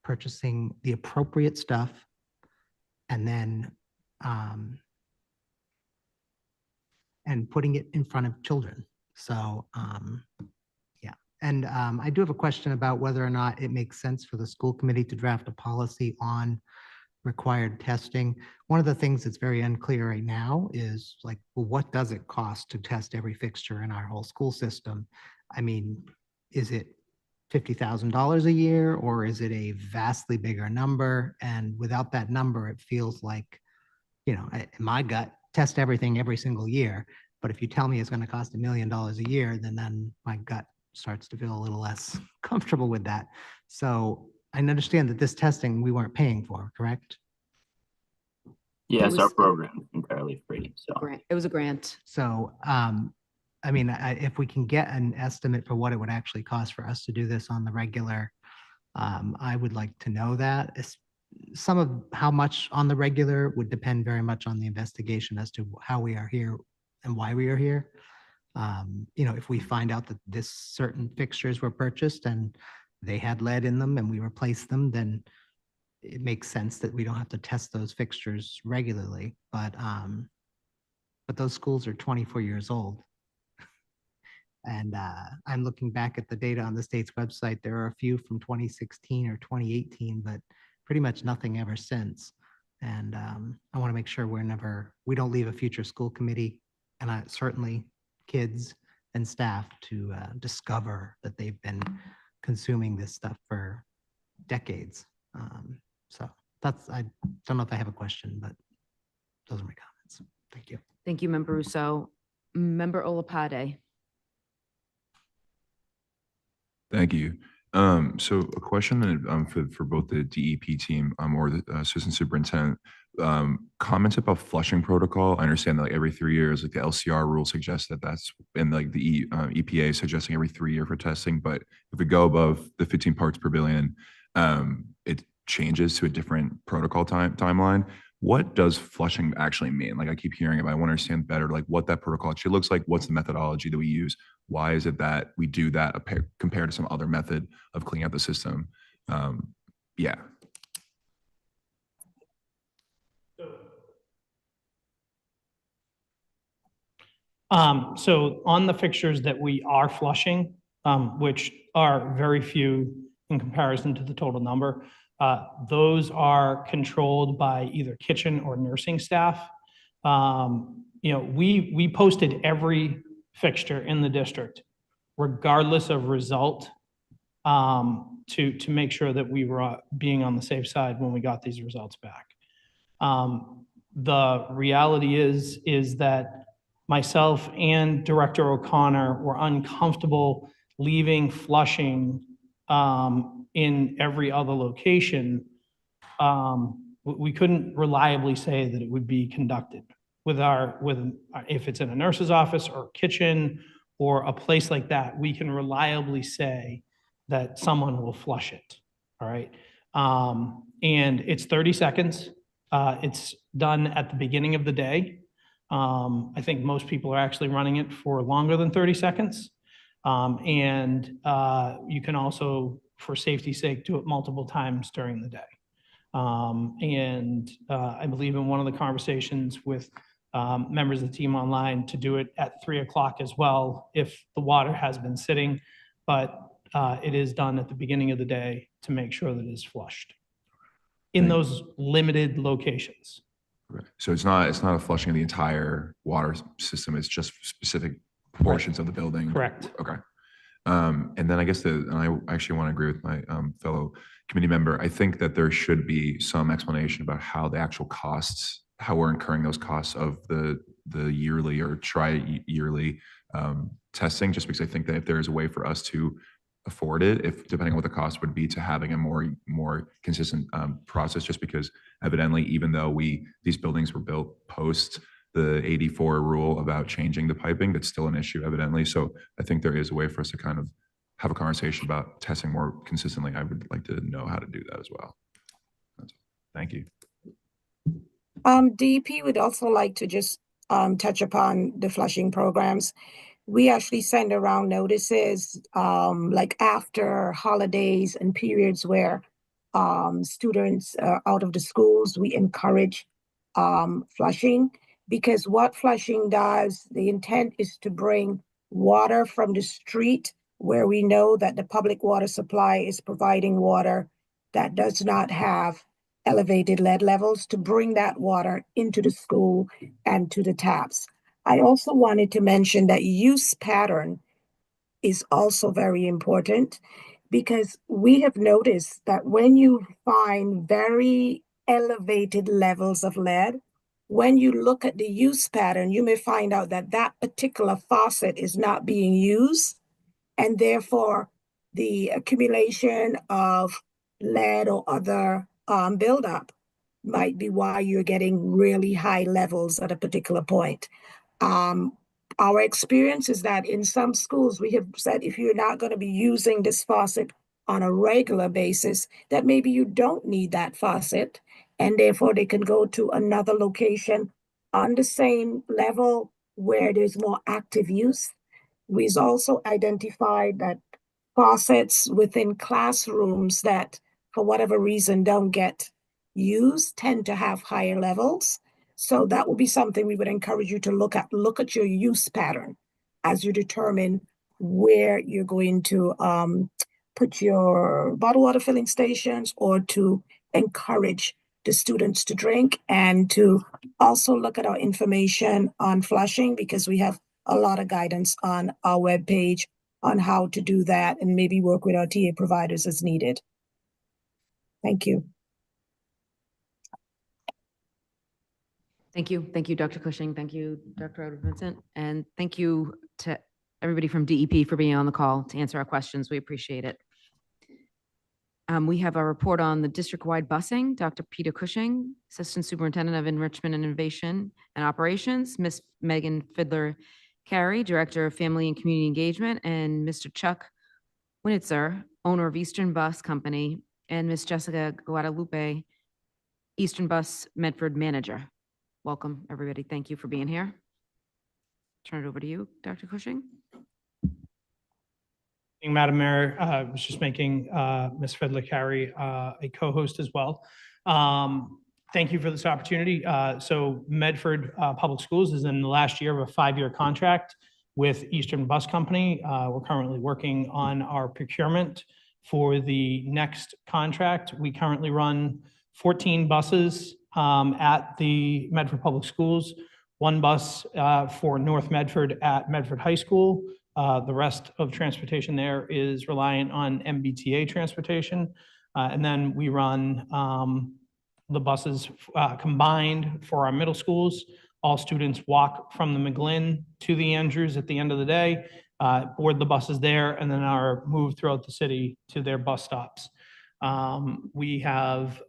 purchasing the appropriate stuff and then and putting it in front of children. So yeah. And I do have a question about whether or not it makes sense for the school committee to draft a policy on required testing. One of the things that's very unclear right now is well, what does it cost to test every fixture in our whole school system? Is it $50,000 a year, or is it a vastly bigger number? And without that number, it feels like, in my gut, test everything every single year. But if you tell me it's going to cost $1 million a year, then my gut starts to feel a little less comfortable with that. So I understand that this testing we weren't paying for, correct? Yes, our was- program is entirely free, so. Grant. It was a grant. So, I mean, if we can get an estimate for what it would actually cost for us to do this on the regular, I would like to know that. Some of how much on the regular would depend very much on the investigation as to how we are here and why we are here. You know, if we find out that this certain fixtures were purchased and they had lead in them and we replaced them, then it makes sense that we don't have to test those fixtures regularly. But those schools are 24 years old. And I'm looking back at the data on the state's website. There are a few from 2016 or 2018, but pretty much nothing ever since. And I want to make sure we don't leave a future school committee, and certainly kids and staff to discover that they've been consuming this stuff for decades. So I don't know if I have a question, but those are my comments. Thank you. Thank you, Member Rousseau. Member Olapade. Thank you. So a question for both the DEP team or the assistant superintendent. Comments about flushing protocol. I understand that like every 3 years, like the LCR rule suggests that that's, and like the EPA suggesting every 3 year for testing. But if we go above the 15 parts per billion, it changes to a different protocol timeline. What does flushing actually mean? Like I keep hearing about, I want to understand better, like what that protocol actually looks like. What's the methodology that we use? Why is it that we do that compared to some other method of cleaning out the system? Yeah. So on the fixtures that we are flushing, which are very few in comparison to the total number, those are controlled by either kitchen or nursing staff. You know, we posted every fixture in the district, regardless of result, to make sure that we were being on the safe side when we got these results back. The reality is that myself and Director O'Connor were uncomfortable leaving flushing in every other location. We couldn't reliably say that it would be conducted if it's in a nurse's office or kitchen or a place like that, we can reliably say that someone will flush it. All right. And it's 30 seconds. It's done at the beginning of the day. I think most people are actually running it for longer than 30 seconds. And you can also, for safety's sake, do it multiple times during the day. I believe in one of the conversations with members of the team online to do it at 3 o'clock as well, if the water has been sitting, but it is done at the beginning of the day to make sure that it is flushed in those limited locations. Right. So it's not a flushing of the entire water system. It's just specific portions of the building. Correct. Okay. And then I guess and I actually want to agree with my fellow committee member. I think that there should be some explanation about how the actual costs, how we're incurring those costs of the yearly or tri-yearly testing, just because I think that if there is a way for us to afford it, if depending on what the cost would be, to having a more consistent process, just because evidently, even though these buildings were built post the 84 rule about changing the piping, that's still an issue evidently. So I think there is a way for us to kind of have a conversation about testing more consistently. I would like to know how to do that as well. Thank you. DEP would also like to just touch upon the flushing programs. We actually send around notices like after holidays and periods where students are out of the schools. We encourage flushing, because what flushing does, the intent is to bring water from the street where we know that the public water supply is providing water that does not have elevated lead levels, to bring that water into the school and to the taps. I also wanted to mention that use pattern is also very important, because we have noticed that when you find very elevated levels of lead, when you look at the use pattern, you may find out that that particular faucet is not being used, and therefore the accumulation of lead or other buildup might be why you're getting really high levels at a particular point. Our experience is that in some schools, we have said if you're not going to be using this faucet on a regular basis, that maybe you don't need that faucet, and therefore they can go to another location on the same level where there's more active use. We've also identified that faucets within classrooms that, for whatever reason, don't get used tend to have higher levels. So that would be something we would encourage you to look at. Look at your use pattern as you determine where you're going to put your bottled water filling stations, or to encourage the students to drink, and to also look at our information on flushing, because we have a lot of guidance on our webpage on how to do that, and maybe work with our TA providers as needed. Thank you. Thank you. Thank you, Dr. Cushing. Thank you, Dr. Edward Vincent. And thank you to everybody from DEP for being on the call to answer our questions. We appreciate it. We have a report on the district-wide busing. Dr. Peter Cushing, Assistant Superintendent of Enrichment and Innovation and Operations, Ms. Megan Fidler-Carey, Director of Family and Community Engagement, and Mr. Chuck Winitzer, owner of Eastern Bus Company, and Ms. Jessica Guadalupe, Eastern Bus Medford Manager. Welcome, everybody. Thank you for being here. Turn it over to you, Dr. Cushing. Madam Mayor, I was just making Ms. Fidler-Carey a co-host as well. Thank you for this opportunity. So Medford Public Schools is in the last year of a 5-year contract with Eastern Bus Company. We're currently working on our procurement for the next contract. We currently run 14 buses at the Medford Public Schools, 1 bus for North Medford at Medford High School. The rest of transportation there is reliant on MBTA transportation. And then we run the buses combined for our middle schools. All students walk from the McGlynn to the Andrews at the end of the day, board the buses there, and then are moved throughout the city to their bus stops. We have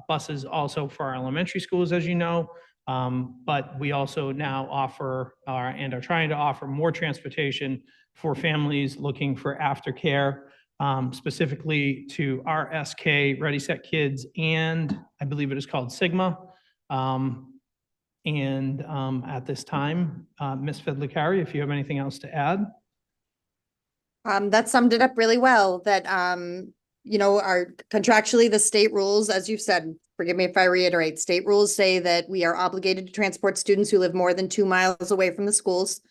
buses also for our elementary schools, as you know, but we also now offer and are trying to offer more transportation for families looking for aftercare, specifically to RSK, Ready Set Kids, and I believe it is called Sigma. At this time, Ms. Fidler-Carey, if you have anything else to add. That summed it up really well, that, our contractually, the state rules, as you've said, forgive me if I reiterate, state rules say that we are obligated to transport students who live more than 2 miles away from the schools.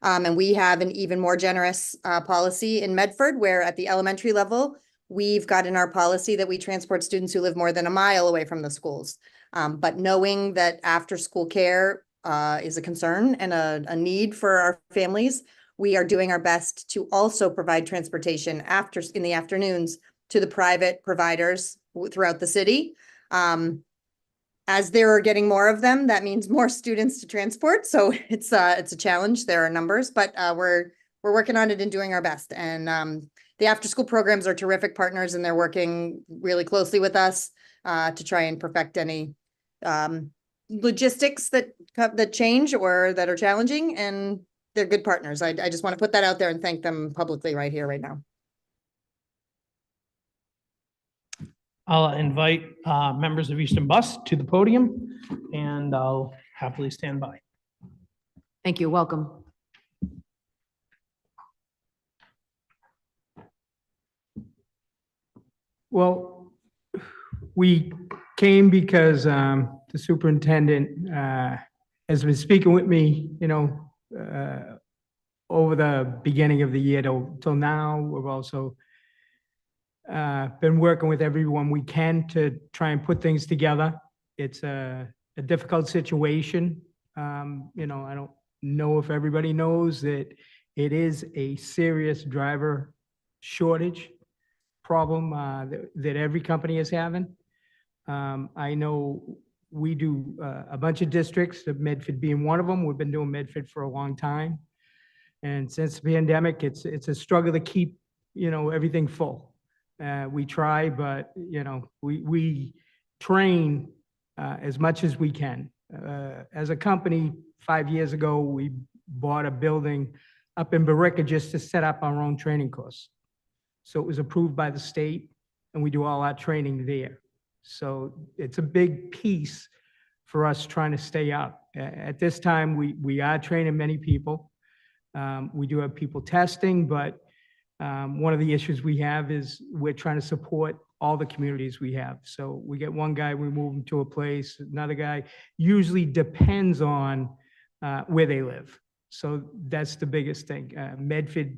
And we have an even more generous policy in Medford, where at the elementary level, we've got in our policy that we transport students who live more than 1 mile away from the schools. But knowing that after-school care is a concern and a need for our families, we are doing our best to also provide transportation in the afternoons to the private providers throughout the city. As there are getting more of them, that means more students to transport. So it's a challenge. There are numbers, but we're working on it and doing our best. And the after-school programs are terrific partners, and they're working really closely with us to try and perfect any logistics that change or that are challenging. And they're good partners. I just want to put that out there and thank them publicly right here, right now. I'll invite members of Eastern Bus to the podium, and I'll happily stand by. Thank you. Welcome. Well, we came because the superintendent has been speaking with me, over the beginning of the year till now. We've also been working with everyone we can to try and put things together. It's a difficult situation. I don't know if everybody knows that it is a serious driver shortage problem that every company is having. I know we do a bunch of districts, Medford being one of them. We've been doing Medford for a long time. And since the pandemic, it's a struggle to keep, everything full. We try, but, you know, we train as much as we can. As a company, 5 years ago, we bought a building up in Barica just to set up our own training course. So it was approved by the state, and we do all our training there. So it's a big piece for us trying to stay up. At this time, we are training many people. We do have people testing, but one of the issues we have is we're trying to support all the communities we have. So we get one guy, we move him to a place, another guy, usually depends on where they live. So that's the biggest thing. Medford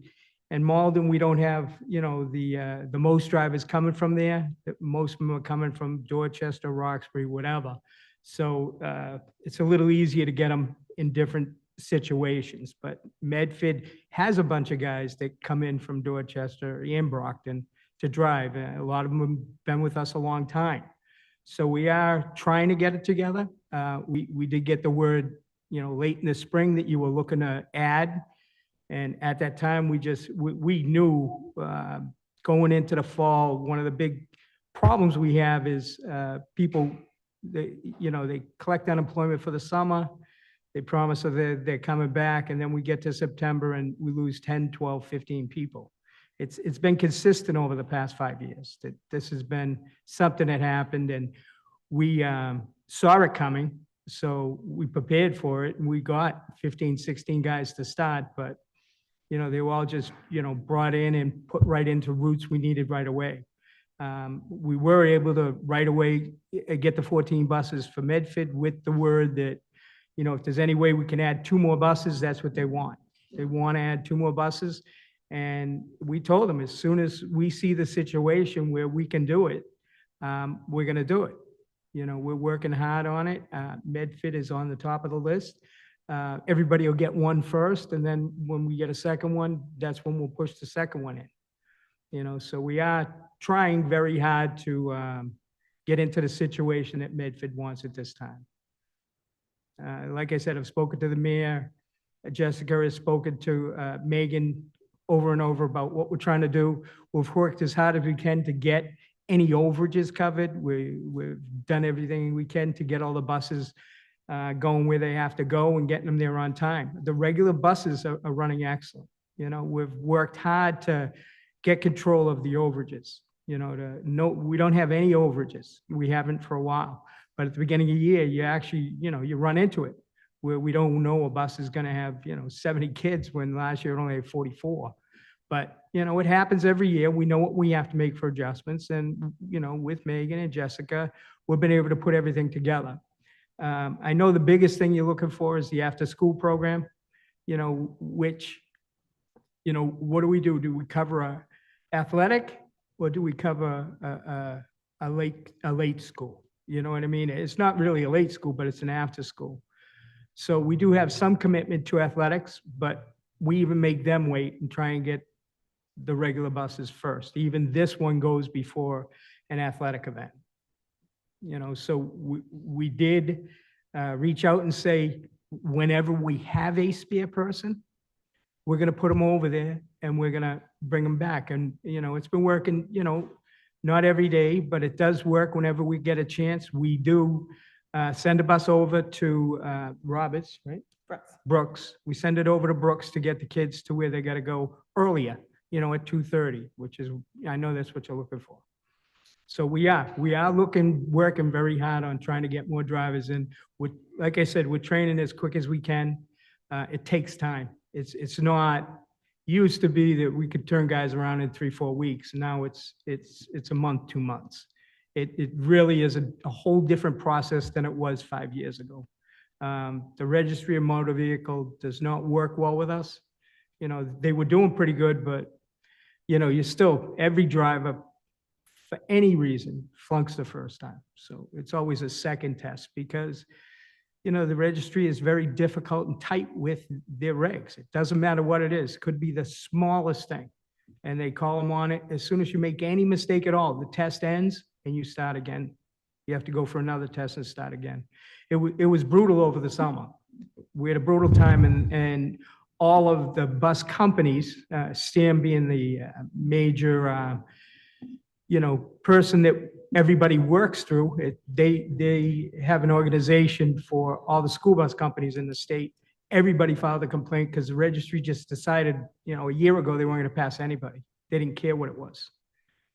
and Malden, we don't have, you know, the most drivers coming from there. Most of them are coming from Dorchester, Roxbury, whatever. So it's a little easier to get them in different situations. But Medford has a bunch of guys that come in from Dorchester and Brockton to drive. A lot of them have been with us a long time. So we are trying to get it together. We did get the word, you know, late in the spring that you were looking to add. And at that time, we knew going into the fall, one of the big problems we have is people, they collect unemployment for the summer. They promise that they're coming back, and then we get to September and we lose 10, 12, 15 people. It's been consistent over the past 5 years that this has been something that happened, and we saw it coming. So we prepared for it, and we got 15, 16 guys to start, but you know, they were all just, you know, brought in and put right into routes we needed right away. We were able to right away get the 14 buses for Medford with the word that, you know, if there's any way we can add 2 more buses, that's what they want. They want to add 2 more buses. And we told them as soon as we see the situation where we can do it, we're going to do it. You know, we're working hard on it. Medford is on the top of the list. Everybody will get one first, and then when we get a second one, that's when we'll push the second one in. You know, so we are trying very hard to get into the situation that Medford wants at this time. Like I said, I've spoken to the mayor. Jessica has spoken to Megan over and over about what we're trying to do. We've worked as hard as we can to get any overages covered. We've done everything we can to get all the buses going where they have to go and getting them there on time. The regular buses are running excellent. You know, we've worked hard to get control of the overages. You know, we don't have any overages. We haven't for a while. But at the beginning of the year, you actually, you know, you run into it where we don't know a bus is going to have, you know, 70 kids when last year it only had 44. But, you know, it happens every year. We know what we have to make for adjustments. And, you know, with Megan and Jessica, we've been able to put everything together. I know the biggest thing you're looking for is the after-school program, you know, which, you know, what do we do? Do we cover a athletic or do we cover a late school? You know what I mean? It's not really a late school, but it's an after-school. So we do have some commitment to athletics, but we even make them wait and try and get the regular buses first. Even this one goes before an athletic event. You know, so we did reach out and say, whenever we have a spare person, we're going to put them over there and we're going to bring them back. And, you know, it's been working, you know, not every day, but it does work whenever we get a chance. We do send a bus over to Roberts, right? Brooks. We send it over to Brooks to get the kids to where they got to go earlier, you know, at 2:30, which is, I know that's what you're looking for. So we are working very hard on trying to get more drivers in. Like I said, we're training as quick as we can. It takes time. It's not, used to be that we could turn guys around in 3-4 weeks. Now it's a month, 2 months. It really is a whole different process than it was 5 years ago. The registry of motor vehicle does not work well with us. You know, they were doing pretty good, but you know, every driver for any reason flunks the first time. So it's always a second test because, you know, the registry is very difficult and tight with their regs. It doesn't matter what it is. It could be the smallest thing. And they call them on it. As soon as you make any mistake at all, the test ends and you start again. You have to go for another test and start again. It was brutal over the summer. We had a brutal time, and all of the bus companies, STAM being the major person that everybody works through. They have an organization for all the school bus companies in the state. Everybody filed a complaint because the registry just decided, a year ago, they weren't going to pass anybody. They didn't care what it was.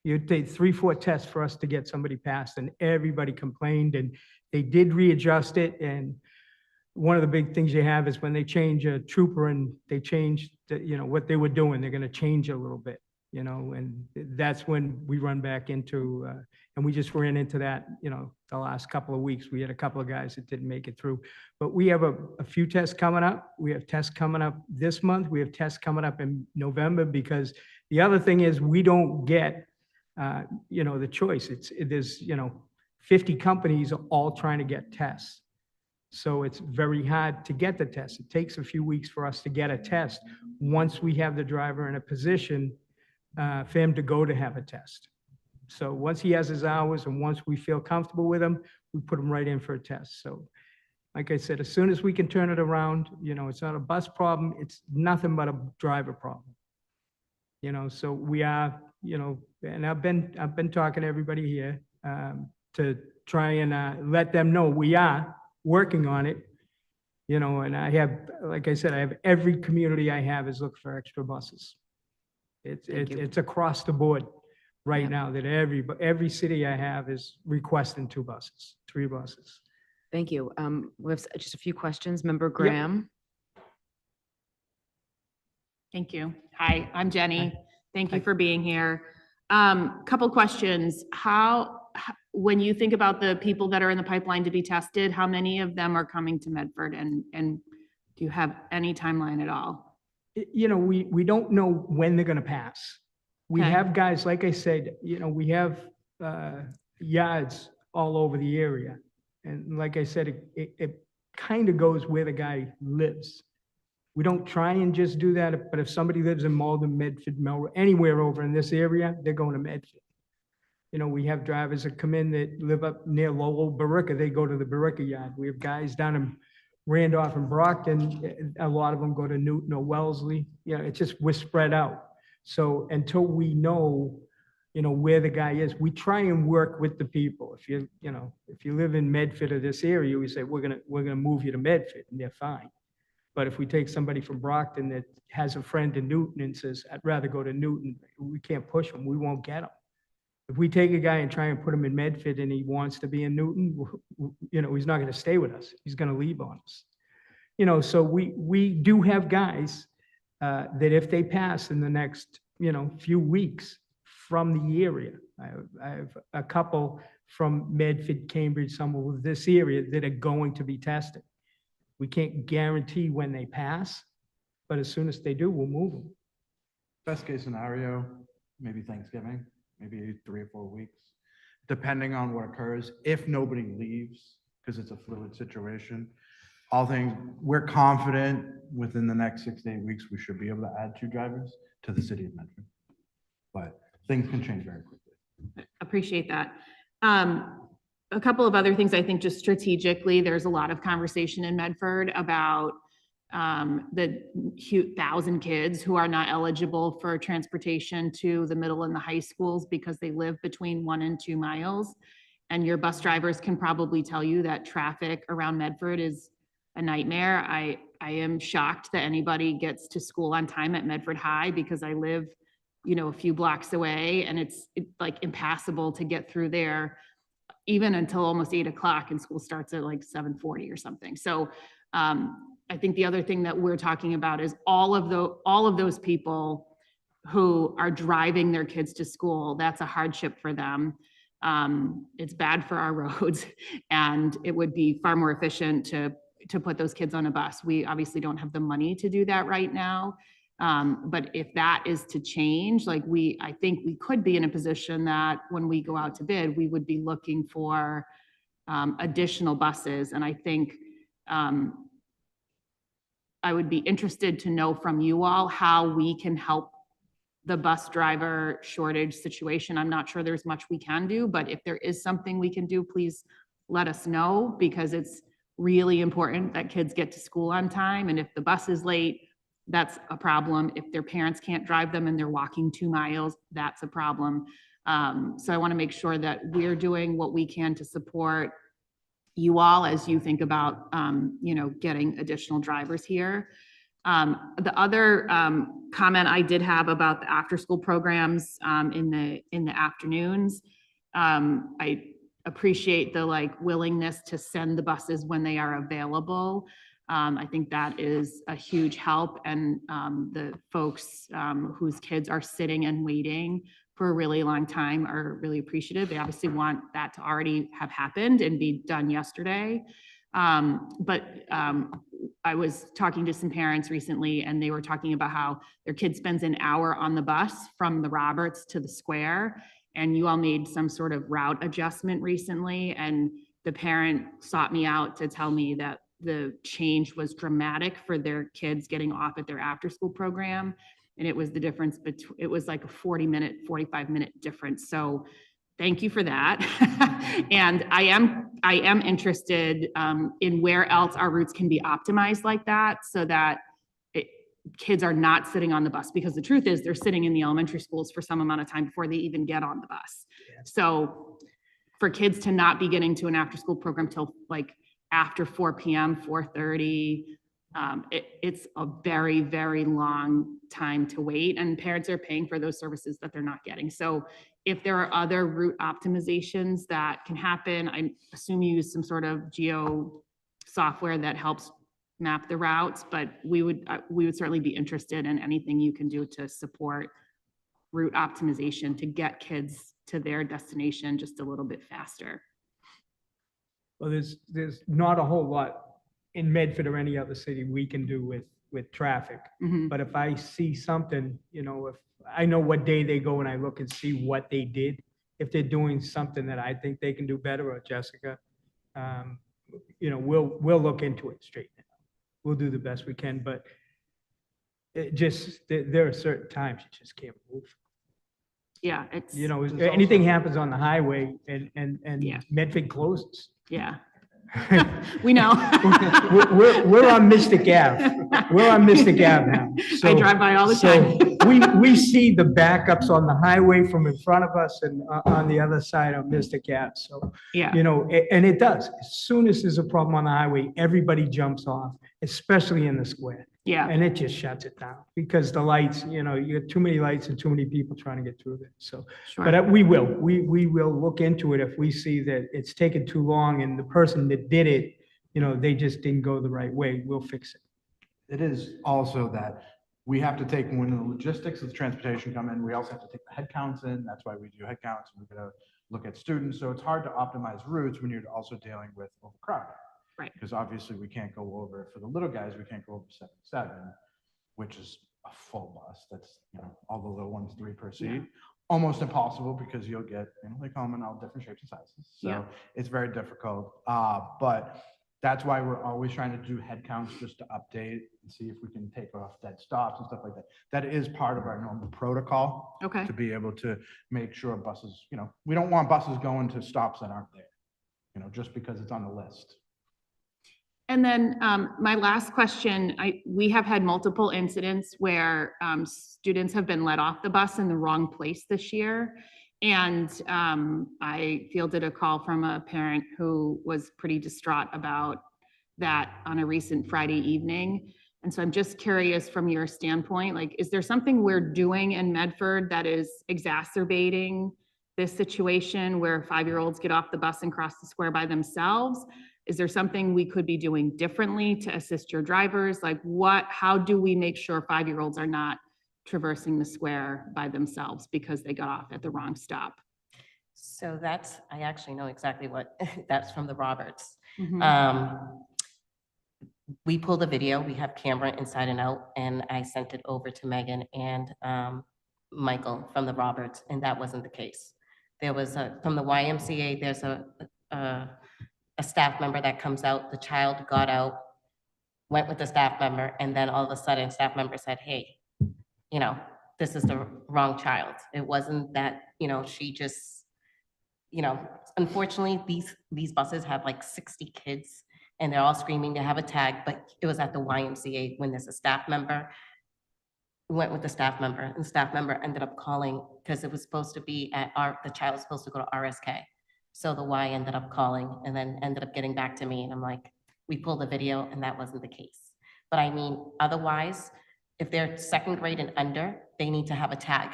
You'd take 3-4 tests for us to get somebody passed, and everybody complained, and they did readjust it. And one of the big things you have is when they change a trooper and they change what they were doing, they're going to change a little bit, and that's when we run back into, and we just ran into that, the last couple of weeks. We had a couple of guys that didn't make it through, but we have a few tests coming up. We have tests coming up this month. We have tests coming up in November, because the other thing is we don't get, the choice. There's 50 companies all trying to get tests. So it's very hard to get the test. It takes a few weeks for us to get a test once we have the driver in a position for him to go to have a test. So once he has his hours and once we feel comfortable with him, we put him right in for a test. So like I said, as soon as we can turn it around, it's not a bus problem. It's nothing but a driver problem. So we are, and I've been talking to everybody here to try and let them know we are working on it, and I have, like I said, I have every community I have is looking for extra buses. It's across the board right now that every city I have is requesting 2 buses, 3 buses. Thank you. We have just a few questions. Member Graham. Thank you. Hi, I'm Jenny. Thank you for being here. Couple questions. When you think about the people that are in the pipeline to be tested, how many of them are coming to Medford, and do you have any timeline at all? We don't know when they're going to pass. We Okay. have guys, like I said, we have yards all over the area. And like I said, it kind of goes where the guy lives. We don't try and just do that, but if somebody lives in Malden, Medford, Melrose, anywhere over in this area, they're going to Medford. We have drivers that come in that live up near Lowell, Barica, they go to the Barica yard. We have guys down in Randolph and Brockton, a lot of them go to Newton or Wellesley. It's just, we're spread out. So until we know, where the guy is, we try and work with the people. If you live in Medford or this area, we say, we're gonna move you to Medford, and they're fine. But if we take somebody from Brockton that has a friend in Newton and says, I'd rather go to Newton, we can't push them, we won't get them. If we take a guy and try and put him in Medford and he wants to be in Newton, he's not going to stay with us. He's going to leave on us. So we do have guys that if they pass in the next, few weeks from the area, I have a couple from Medford, Cambridge, somewhere with this area that are going to be tested. We can't guarantee when they pass, but as soon as they do, we'll move them. Best case scenario, maybe Thanksgiving, maybe 3 or 4 weeks, depending on what occurs. If nobody leaves, because it's a fluid situation, all things, we're confident within the next 6 to 8 weeks, we should be able to add 2 drivers to the city of Medford. But things can change very quickly. Appreciate that. A couple of other things, I think just strategically, there's a lot of conversation in Medford about the 1,000 kids who are not eligible for transportation to the middle and the high schools because they live between 1 and 2 miles. And your bus drivers can probably tell you that traffic around Medford is a nightmare. I am shocked that anybody gets to school on time at Medford High, because I live, a few blocks away, and it's like impassable to get through there even until almost 8 o'clock, and school starts at like 7:40 or something. So I think the other thing that we're talking about is all of those people who are driving their kids to school. That's a hardship for them. It's bad for our roads, and it would be far more efficient to put those kids on a bus. We obviously don't have the money to do that right now. But if that is to change, I think we could be in a position that when we go out to bid, we would be looking for additional buses. And I think I would be interested to know from you all how we can help the bus driver shortage situation. I'm not sure there's much we can do, but if there is something we can do, please let us know, because it's really important that kids get to school on time. And if the bus is late, that's a problem. If their parents can't drive them and they're walking 2 miles, that's a problem. So I want to make sure that we're doing what we can to support you all as you think about, getting additional drivers here. The other comment I did have about the after-school programs in the afternoons, I appreciate the willingness to send the buses when they are available. I think that is a huge help, and the folks whose kids are sitting and waiting for a really long time are really appreciative. They obviously want that to already have happened and be done yesterday. But I was talking to some parents recently, and they were talking about how their kid spends an hour on the bus from the Roberts to the Square, and you all made some sort of route adjustment recently, and the parent sought me out to tell me that the change was dramatic for their kids getting off at their after-school program. And it was the difference between, it was like a 40-minute, 45-minute difference. So thank you for that. And I am interested in where else our routes can be optimized like that, so that kids are not sitting on the bus, because the truth is they're sitting in the elementary schools for some amount of time before they even get on the bus. Yeah. So for kids to not be getting to an after-school program till after 4 p.m., 4:30, it's a very, very long time to wait, and parents are paying for those services that they're not getting. So if there are other route optimizations that can happen, I assume you use some sort of geo software that helps map the routes, but we would certainly be interested in anything you can do to support route optimization to get kids to their destination just a little bit faster. Well, there's not a whole lot in Medford or any other city we can do with traffic. Mhm. But if I see something, if I know what day they go and I look and see what they did, if they're doing something that I think they can do better, or Jessica, we'll look into it, straighten it out. We'll do the best we can, but it just, there are certain times you just can't move. Yeah, it's, Anything happens on the highway and Yeah. Medford closes. yeah. We know. We're on Mystic Ave. We're on Mystic Ave now. I drive by all the time. We see the backups on the highway from in front of us and on the other side of Mystic Ave. So, Yeah. and it does. As soon as there's a problem on the highway, everybody jumps off, especially in the square. Yeah. And it just shuts it down because the lights, you have too many lights and too many people trying to get through there. So, Sure. but we will look into it if we see that it's taken too long and the person that did it, they just didn't go the right way. We'll fix it. It is also that we have to take, when the logistics of the transportation come in, we also have to take the head counts in. That's why we do head counts. We're going to look at students. So it's hard to optimize routes when you're also dealing with overcrowding. Right. Because obviously we can't go over, for the little guys, we can't go over 77, which is a full bus. That's, all the little ones, 3 per seat. Yeah. Almost impossible because you'll get, they come in all different shapes and sizes. So Yeah. it's very difficult. But that's why we're always trying to do head counts just to update and see if we can take off dead stops and stuff like that. That is part of our normal protocol. Okay. To be able to make sure buses, we don't want buses going to stops that aren't there, just because it's on the list. And then my last question, we have had multiple incidents where students have been let off the bus in the wrong place this year. And I fielded a call from a parent who was pretty distraught about that on a recent Friday evening. And so I'm just curious from your standpoint, is there something we're doing in Medford that is exacerbating this situation where 5-year-olds get off the bus and cross the square by themselves? Is there something we could be doing differently to assist your drivers? How do we make sure 5-year-olds are not traversing the square by themselves because they got off at the wrong stop? So I actually know exactly what, that's from the Roberts. Mhm. We pulled a video, we have camera inside and out, and I sent it over to Megan and Michael from the Roberts, and that wasn't the case. There was from the YMCA, there's a staff member that comes out, the child got out, went with the staff member, and then all of a sudden, staff member said, hey, this is the wrong child. It wasn't that, she just, unfortunately, these buses have 60 kids, and they're all screaming to have a tag, but it was at the YMCA when there's a staff member. went with the staff member, and the staff member ended up calling because it was supposed to be the child was supposed to go to RSK. So the Y ended up calling and then ended up getting back to me, and I'm like, we pulled the video and that wasn't the case. But I mean, otherwise, if they're second grade and under, they need to have a tag.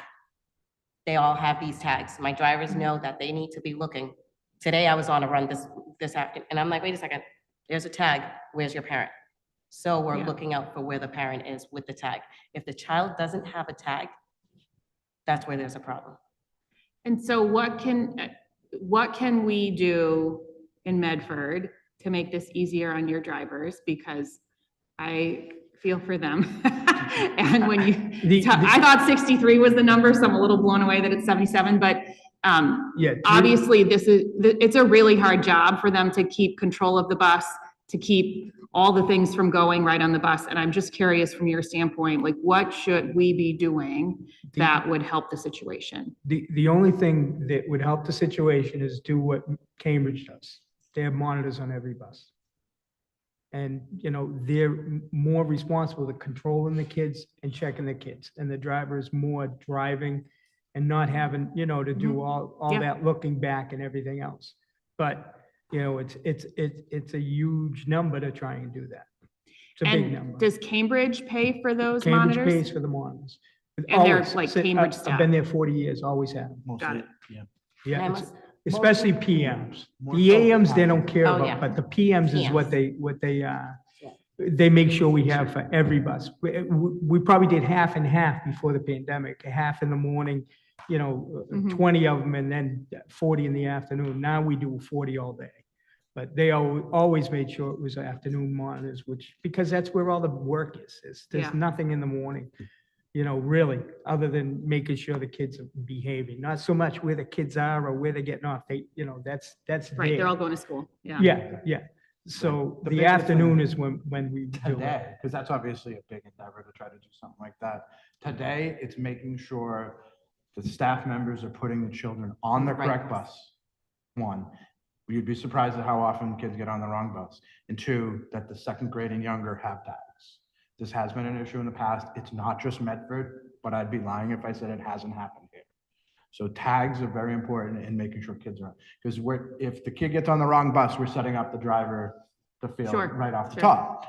They all have these tags. My drivers know that they need to be looking. Today I was on a run this afternoon, and I'm like, wait a second, there's a tag, where's your parent? So we're looking out for where the parent is with the tag. If the child doesn't have a tag, that's where there's a problem. And so what can we do in Medford to make this easier on your drivers? Because I feel for them. And when I thought 63 was the number, so I'm a little blown away that it's 77, but obviously it's a really hard job for them to keep control of the bus, to keep all the things from going right on the bus. And I'm just curious from your standpoint, like what should we be doing that would help the situation? The only thing that would help the situation is do what Cambridge does. They have monitors on every bus. And, you know, they're more responsible to controlling the kids and checking the kids. And the driver is more driving and not having, you know, to do all that looking back and everything else. But, you know, it's a huge number to try and do that. It's a big number. Does Cambridge pay for those Cambridge monitors? pays for the monitors. And they're Always. like Since Cambridge I've staff? been there 40 years, always have. Got it. Yeah, And I it's- especially PMs. The AMs, they don't care Oh, yeah. about, but the PMs is what they make sure we have for every bus. We probably did half and half before the pandemic, half in the morning, you know, 20 of them, and then 40 in the afternoon. Now we do 40 all day. But they always made sure it was afternoon monitors, because that's where all the work is. There's nothing in the morning, you know, really, other than making sure the kids are behaving. Not so much where the kids are or where they're getting off. They, you know, that's Right, there. they're all going to school. Yeah. So The the biggest afternoon thing is when we do it. Today, because that's obviously a big endeavor to try to do something like that. Today, it's making sure the staff members are putting the children on the correct bus. One, you'd be surprised at how often kids get on the wrong bus. And two, that the second grade and younger have tags. This has been an issue in the past. It's not just Medford, but I'd be lying if I said it hasn't happened here. So tags are very important in making sure kids are, because if the kid gets on the wrong bus, we're setting up the driver to fail right off the top.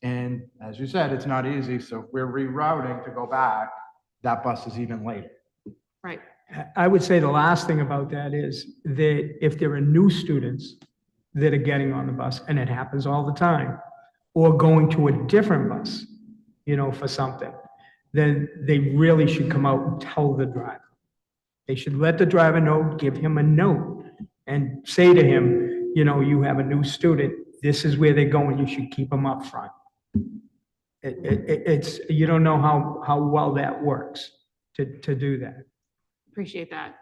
And as you said, it's not easy. So if we're rerouting to go back, that bus is even later. Right. I would say the last thing about that is that if there are new students that are getting on the bus, and it happens all the time, or going to a different bus, you know, for something, then they really should come out and tell the driver. They should let the driver know, give him a note, and say to him, you know, you have a new student, this is where they're going, you should keep them up front. It's, you don't know how well that works to do that. Appreciate that.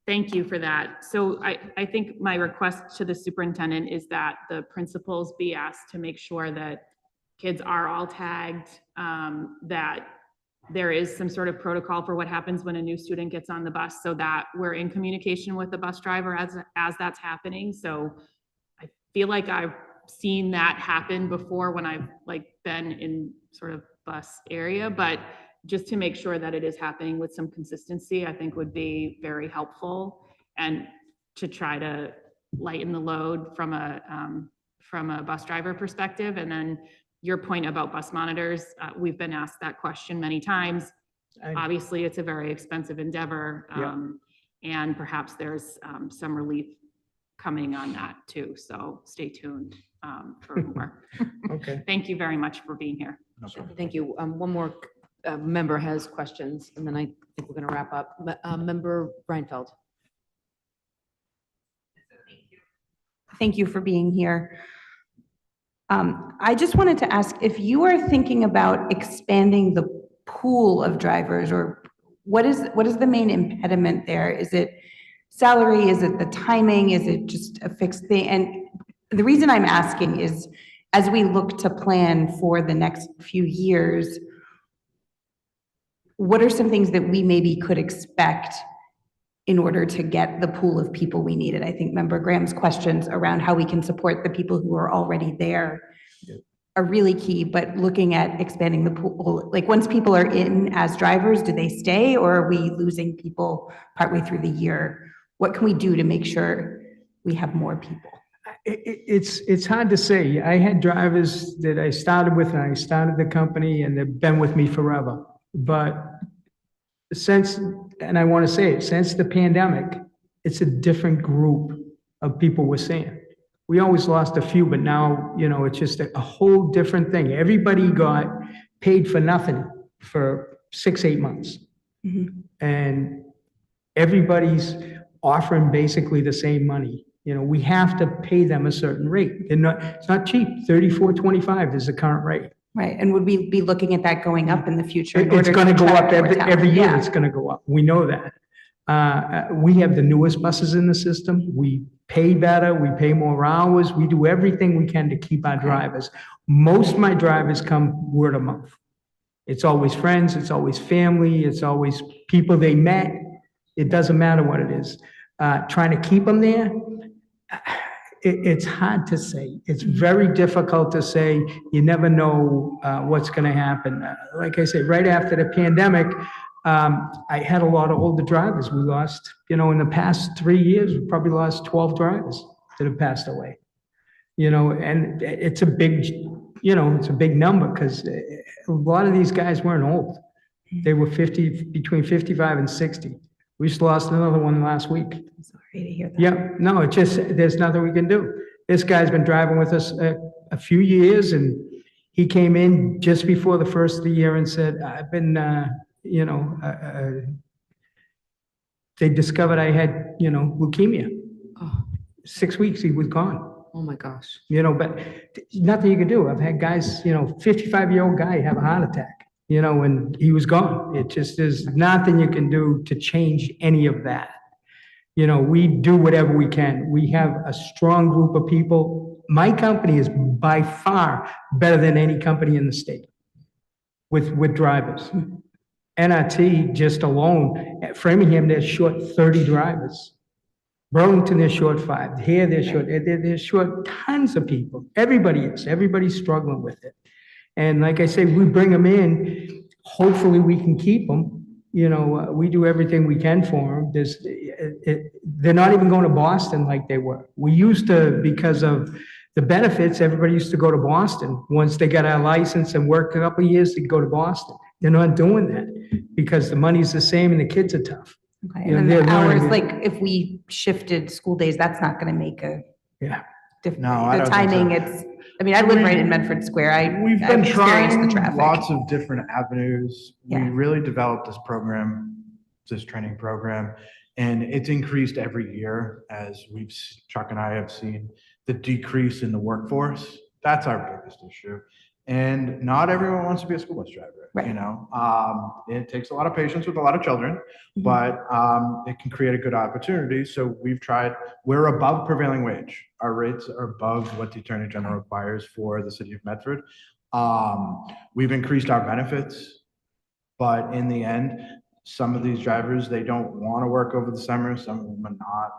Thank you for that. So I think my request to the superintendent is that the principals be asked to make sure that kids are all tagged, that there is some sort of protocol for what happens when a new student gets on the bus, so that we're in communication with the bus driver as that's happening. So I feel like I've seen that happen before when I've been in sort of bus area, but just to make sure that it is happening with some consistency, I think would be very helpful, and to try to lighten the load from a bus driver perspective. And then your point about bus monitors, we've been asked that question many times. Obviously, it's a very expensive endeavor, and perhaps there's some relief coming on that too. So stay tuned for more. Okay. Thank you very much for being here. Thank you. One more member has questions, and then I think we're going to wrap up. Member Reinfeld. Thank you for being here. I just wanted to ask if you are thinking about expanding the pool of drivers, or what is the main impediment there? Is it salary? Is it the timing? Is it just a fixed thing? And the reason I'm asking is, as we look to plan for the next few years, what are some things that we maybe could expect in order to get the pool of people we needed? I think Member Graham's questions around how we can support the people who are already there are really key, but looking at expanding the pool, like once people are in as drivers, do they stay or are we losing people partway through the year? What can we do to make sure we have more people? It's hard to say. I had drivers that I started with and I started the company and they've been with me forever. But since, and I want to say it, since the pandemic, it's a different group of people we're seeing. We always lost a few, but now, it's just a whole different thing. Everybody got paid for nothing for 6-8 months. And everybody's offering basically the same money. We have to pay them a certain rate. It's not cheap. $34.25 is the current rate. Right, and would we be looking at that going up in the future? It's going to go up every year. It's going to go up. We know that. We have the newest buses in the system. We pay better. We pay more hours. We do everything we can to keep our drivers. Most of my drivers come word of mouth. It's always friends. It's always family. It's always people they met. It doesn't matter what it is. Trying to keep them there, it's hard to say. It's very difficult to say. You never know what's going to happen. Like I say, right after the pandemic, I had a lot of older drivers. We lost, in the past 3 years, we probably lost 12 drivers that have passed away. And it's a big, it's a big number because a lot of these guys weren't old. They were between 55 and 60. We just lost another one last week. I'm sorry to hear that. Yeah, no, there's nothing we can do. This guy's been driving with us a few years and he came in just before the first of the year and said, I've been, they discovered I had, leukemia. Oh. 6 weeks, he was gone. Oh my gosh. But nothing you can do. I've had guys, 55-year-old guy have a heart attack, and he was gone. It just, there's nothing you can do to change any of that. We do whatever we can. We have a strong group of people. My company is by far better than any company in the state with drivers. NRT just alone, at Framingham, they're short 30 drivers. Burlington, they're short 5. Here, they're short tons of people. Everybody is. Everybody's struggling with it. And like I say, we bring them in. Hopefully, we can keep them. We do everything we can for them. They're not even going to Boston like they were. We used to, because of the benefits, everybody used to go to Boston. Once they got our license and worked a couple of years, they'd go to Boston. They're not doing that because the money's the same and the kids are tough. Okay, and then the hours, like if we shifted school days, that's not going to make a difference. No, I The don't think so. timing, I live right in Medford Square. We've I've been experienced the trying traffic. lots of different avenues. We Yeah. really developed this program, this training program, and it's increased every year as Chuck and I have seen the decrease in the workforce. That's our biggest issue. And not everyone wants to be a school bus driver, Right. It takes a lot of patience with a lot of children, but it can create a good opportunity. So we're above prevailing wage. Our rates are above what the Attorney General requires for the city of Medford. We've increased our benefits, but in the end, some of these drivers, they don't want to work over the summer. Some of them are not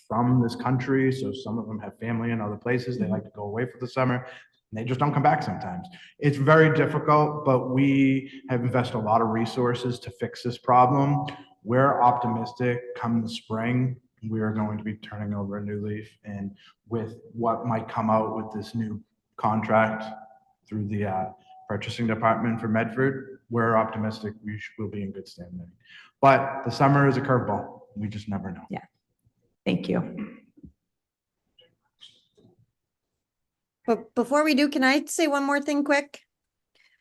from this country. So some of them have family in other places. They like to go away for the summer. And they just don't come back sometimes. It's very difficult, but we have invested a lot of resources to fix this problem. We're optimistic come the spring, we are going to be turning over a new leaf, and with what might come out with this new contract through the purchasing department for Medford, we're optimistic we'll be in good standing. But the summer is a curveball. We just never know. Yeah. Thank you. But before we do, can I say one more thing quick?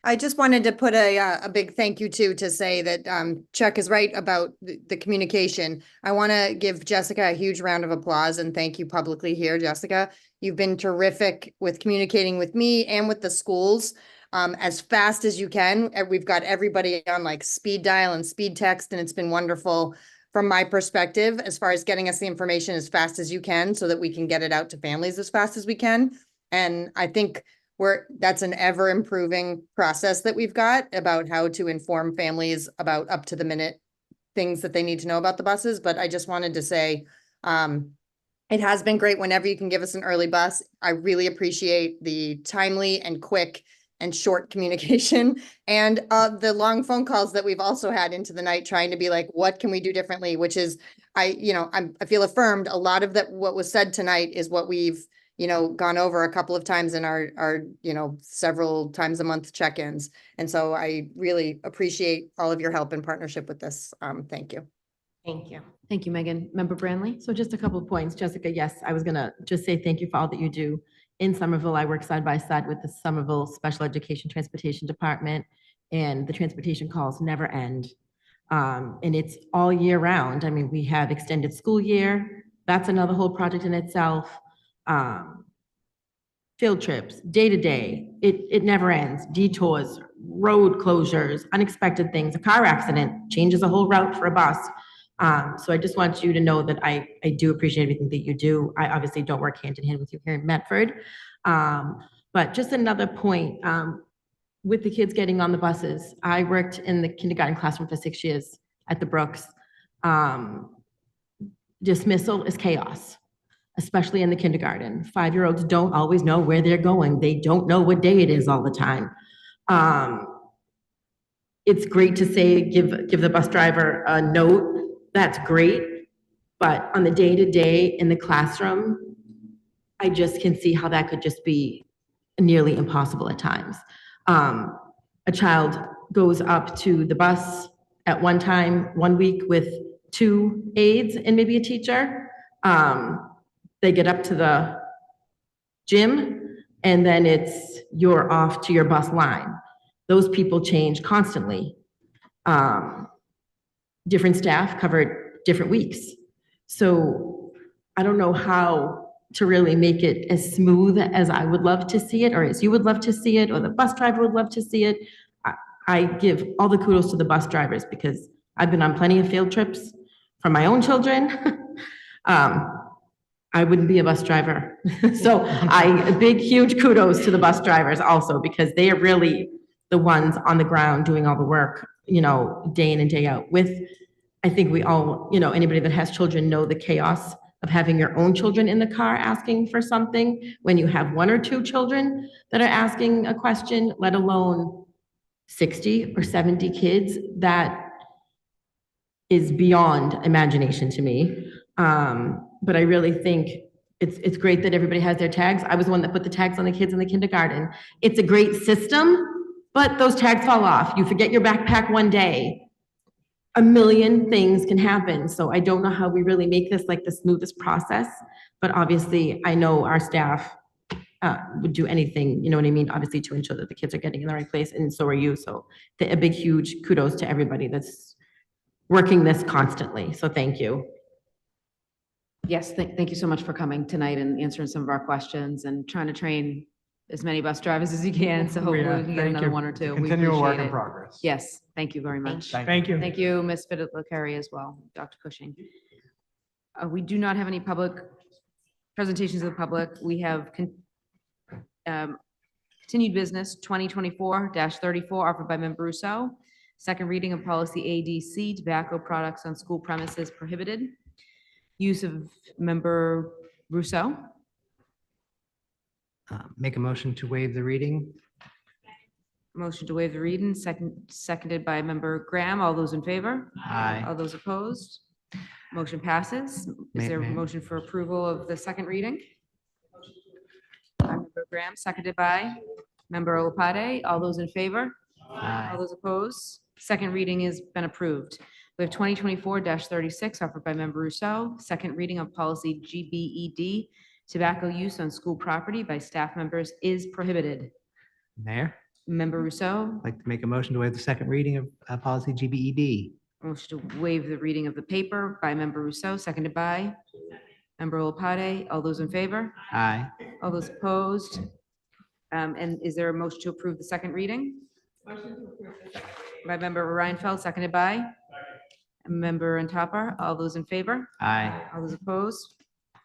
I just wanted to put a big thank you to say that Chuck is right about the communication. I want to give Jessica a huge round of applause and thank you publicly here, Jessica. You've been terrific with communicating with me and with the schools as fast as you can. We've got everybody on like speed dial and speed text, and it's been wonderful from my perspective as far as getting us the information as fast as you can so that we can get it out to families as fast as we can. And I think that's an ever improving process that we've got about how to inform families about up to the minute things that they need to know about the buses. But I just wanted to say, It has been great whenever you can give us an early bus. I really appreciate the timely and quick and short communication and the long phone calls that we've also had into the night trying to be like, what can we do differently? Which is, I feel affirmed. A lot of that, what was said tonight is what we've, gone over a couple of times in our several times a month check-ins. And so I really appreciate all of your help and partnership with this. Thank you. Thank you. Thank you, Megan. Member Branley? So just a couple of points. Jessica, yes, I was gonna just say thank you for all that you do. In Somerville, I work side by side with the Somerville Special Education Transportation Department, and the transportation calls never end. And it's all year round. I mean, we have extended school year. That's another whole project in itself. Field trips, day to day, it never ends. Detours, road closures, unexpected things. A car accident changes a whole route for a bus. So I just want you to know that I do appreciate everything that you do. I obviously don't work hand in hand with you here in Medford. But just another point, with the kids getting on the buses, I worked in the kindergarten classroom for 6 years at the Brooks. Dismissal is chaos, especially in the kindergarten. 5-year-olds don't always know where they're going. They don't know what day it is all the time. It's great to say, give the bus driver a note. That's great. But on the day-to-day in the classroom, I just can see how that could just be nearly impossible at times. A child goes up to the bus at one time, 1 week with 2 aides and maybe a teacher. They get up to the gym and then you're off to your bus line. Those people change constantly. Different staff covered different weeks. So I don't know how to really make it as smooth as I would love to see it, or as you would love to see it, or the bus driver would love to see it. I give all the kudos to the bus drivers because I've been on plenty of field trips for my own children. I wouldn't be a bus driver. So a big, huge kudos to the bus drivers also, because they are really the ones on the ground doing all the work, day in and day out I think we all, anybody that has children know the chaos of having your own children in the car asking for something when you have 1 or 2 children that are asking a question, let alone 60 or 70 kids. That is beyond imagination to me. But I really think it's great that everybody has their tags. I was the one that put the tags on the kids in the kindergarten. It's a great system, but those tags fall off. You forget your backpack one day. A million things can happen. So I don't know how we really make this like the smoothest process, but obviously I know our staff would do anything, obviously to ensure that the kids are getting in the right place, and so are you. So a big, huge kudos to everybody that's working this constantly. So thank you. Yes, thank you so much for coming tonight and answering some of our questions and trying to train as many bus drivers as you can. So hopefully we can get another 1 or 2. We Continual work appreciate in it. progress. Yes, thank you very much. Thank you. Thank you, Ms. Fiddler-Carey as well, Dr. Cushing. We do not have any public presentations of the public. We have continued business 2024-34 offered by Member Rousseau. Second reading of policy ADC, tobacco products on school premises prohibited. Use of Member Rousseau. Make a motion to waive the reading. Motion to waive the reading, seconded by Member Graham. All those in favor? Aye. All those opposed? Motion passes. Is there a motion for approval of the second reading? By Member Graham, seconded by Member Olopade. All those in favor? All those opposed? Second reading has been approved. We have 2024-36 offered by Member Rousseau. Second reading of policy GBED, tobacco use on school property by staff members is prohibited. Mayor, Member Rousseau, I'd like to make a motion to waive the second reading of policy GBED. motion to waive the reading of the paper by Member Rousseau, seconded by Member Olopade. All those in favor? Aye. All those opposed? And is there a motion to approve the second reading? By Member Reinfeld, seconded by Member Antapa. All those in favor? Aye. All those opposed?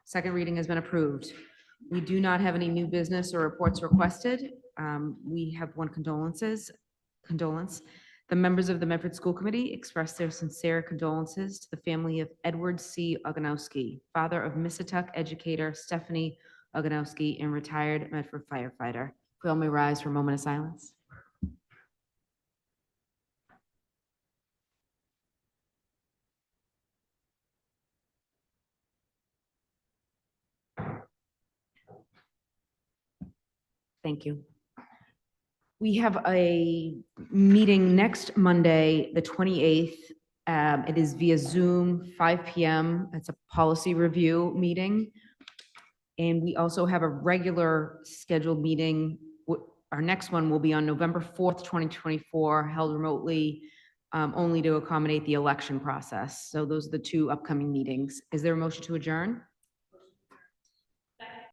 Second reading has been approved. We do not have any new business or reports requested. We have one condolence. The members of the Medford School Committee express their sincere condolences to the family of Edward C. Oganowski, father of Missatuck educator Stephanie Oganowski and retired Medford firefighter. We all may rise for a moment of silence. Thank you. We have a meeting next Monday, the 28th. It is via Zoom, 5 p.m. It's a policy review meeting. And we also have a regular scheduled meeting. Our next one will be on November 4th, 2024, held remotely, only to accommodate the election process. So those are the two upcoming meetings. Is there a motion to adjourn?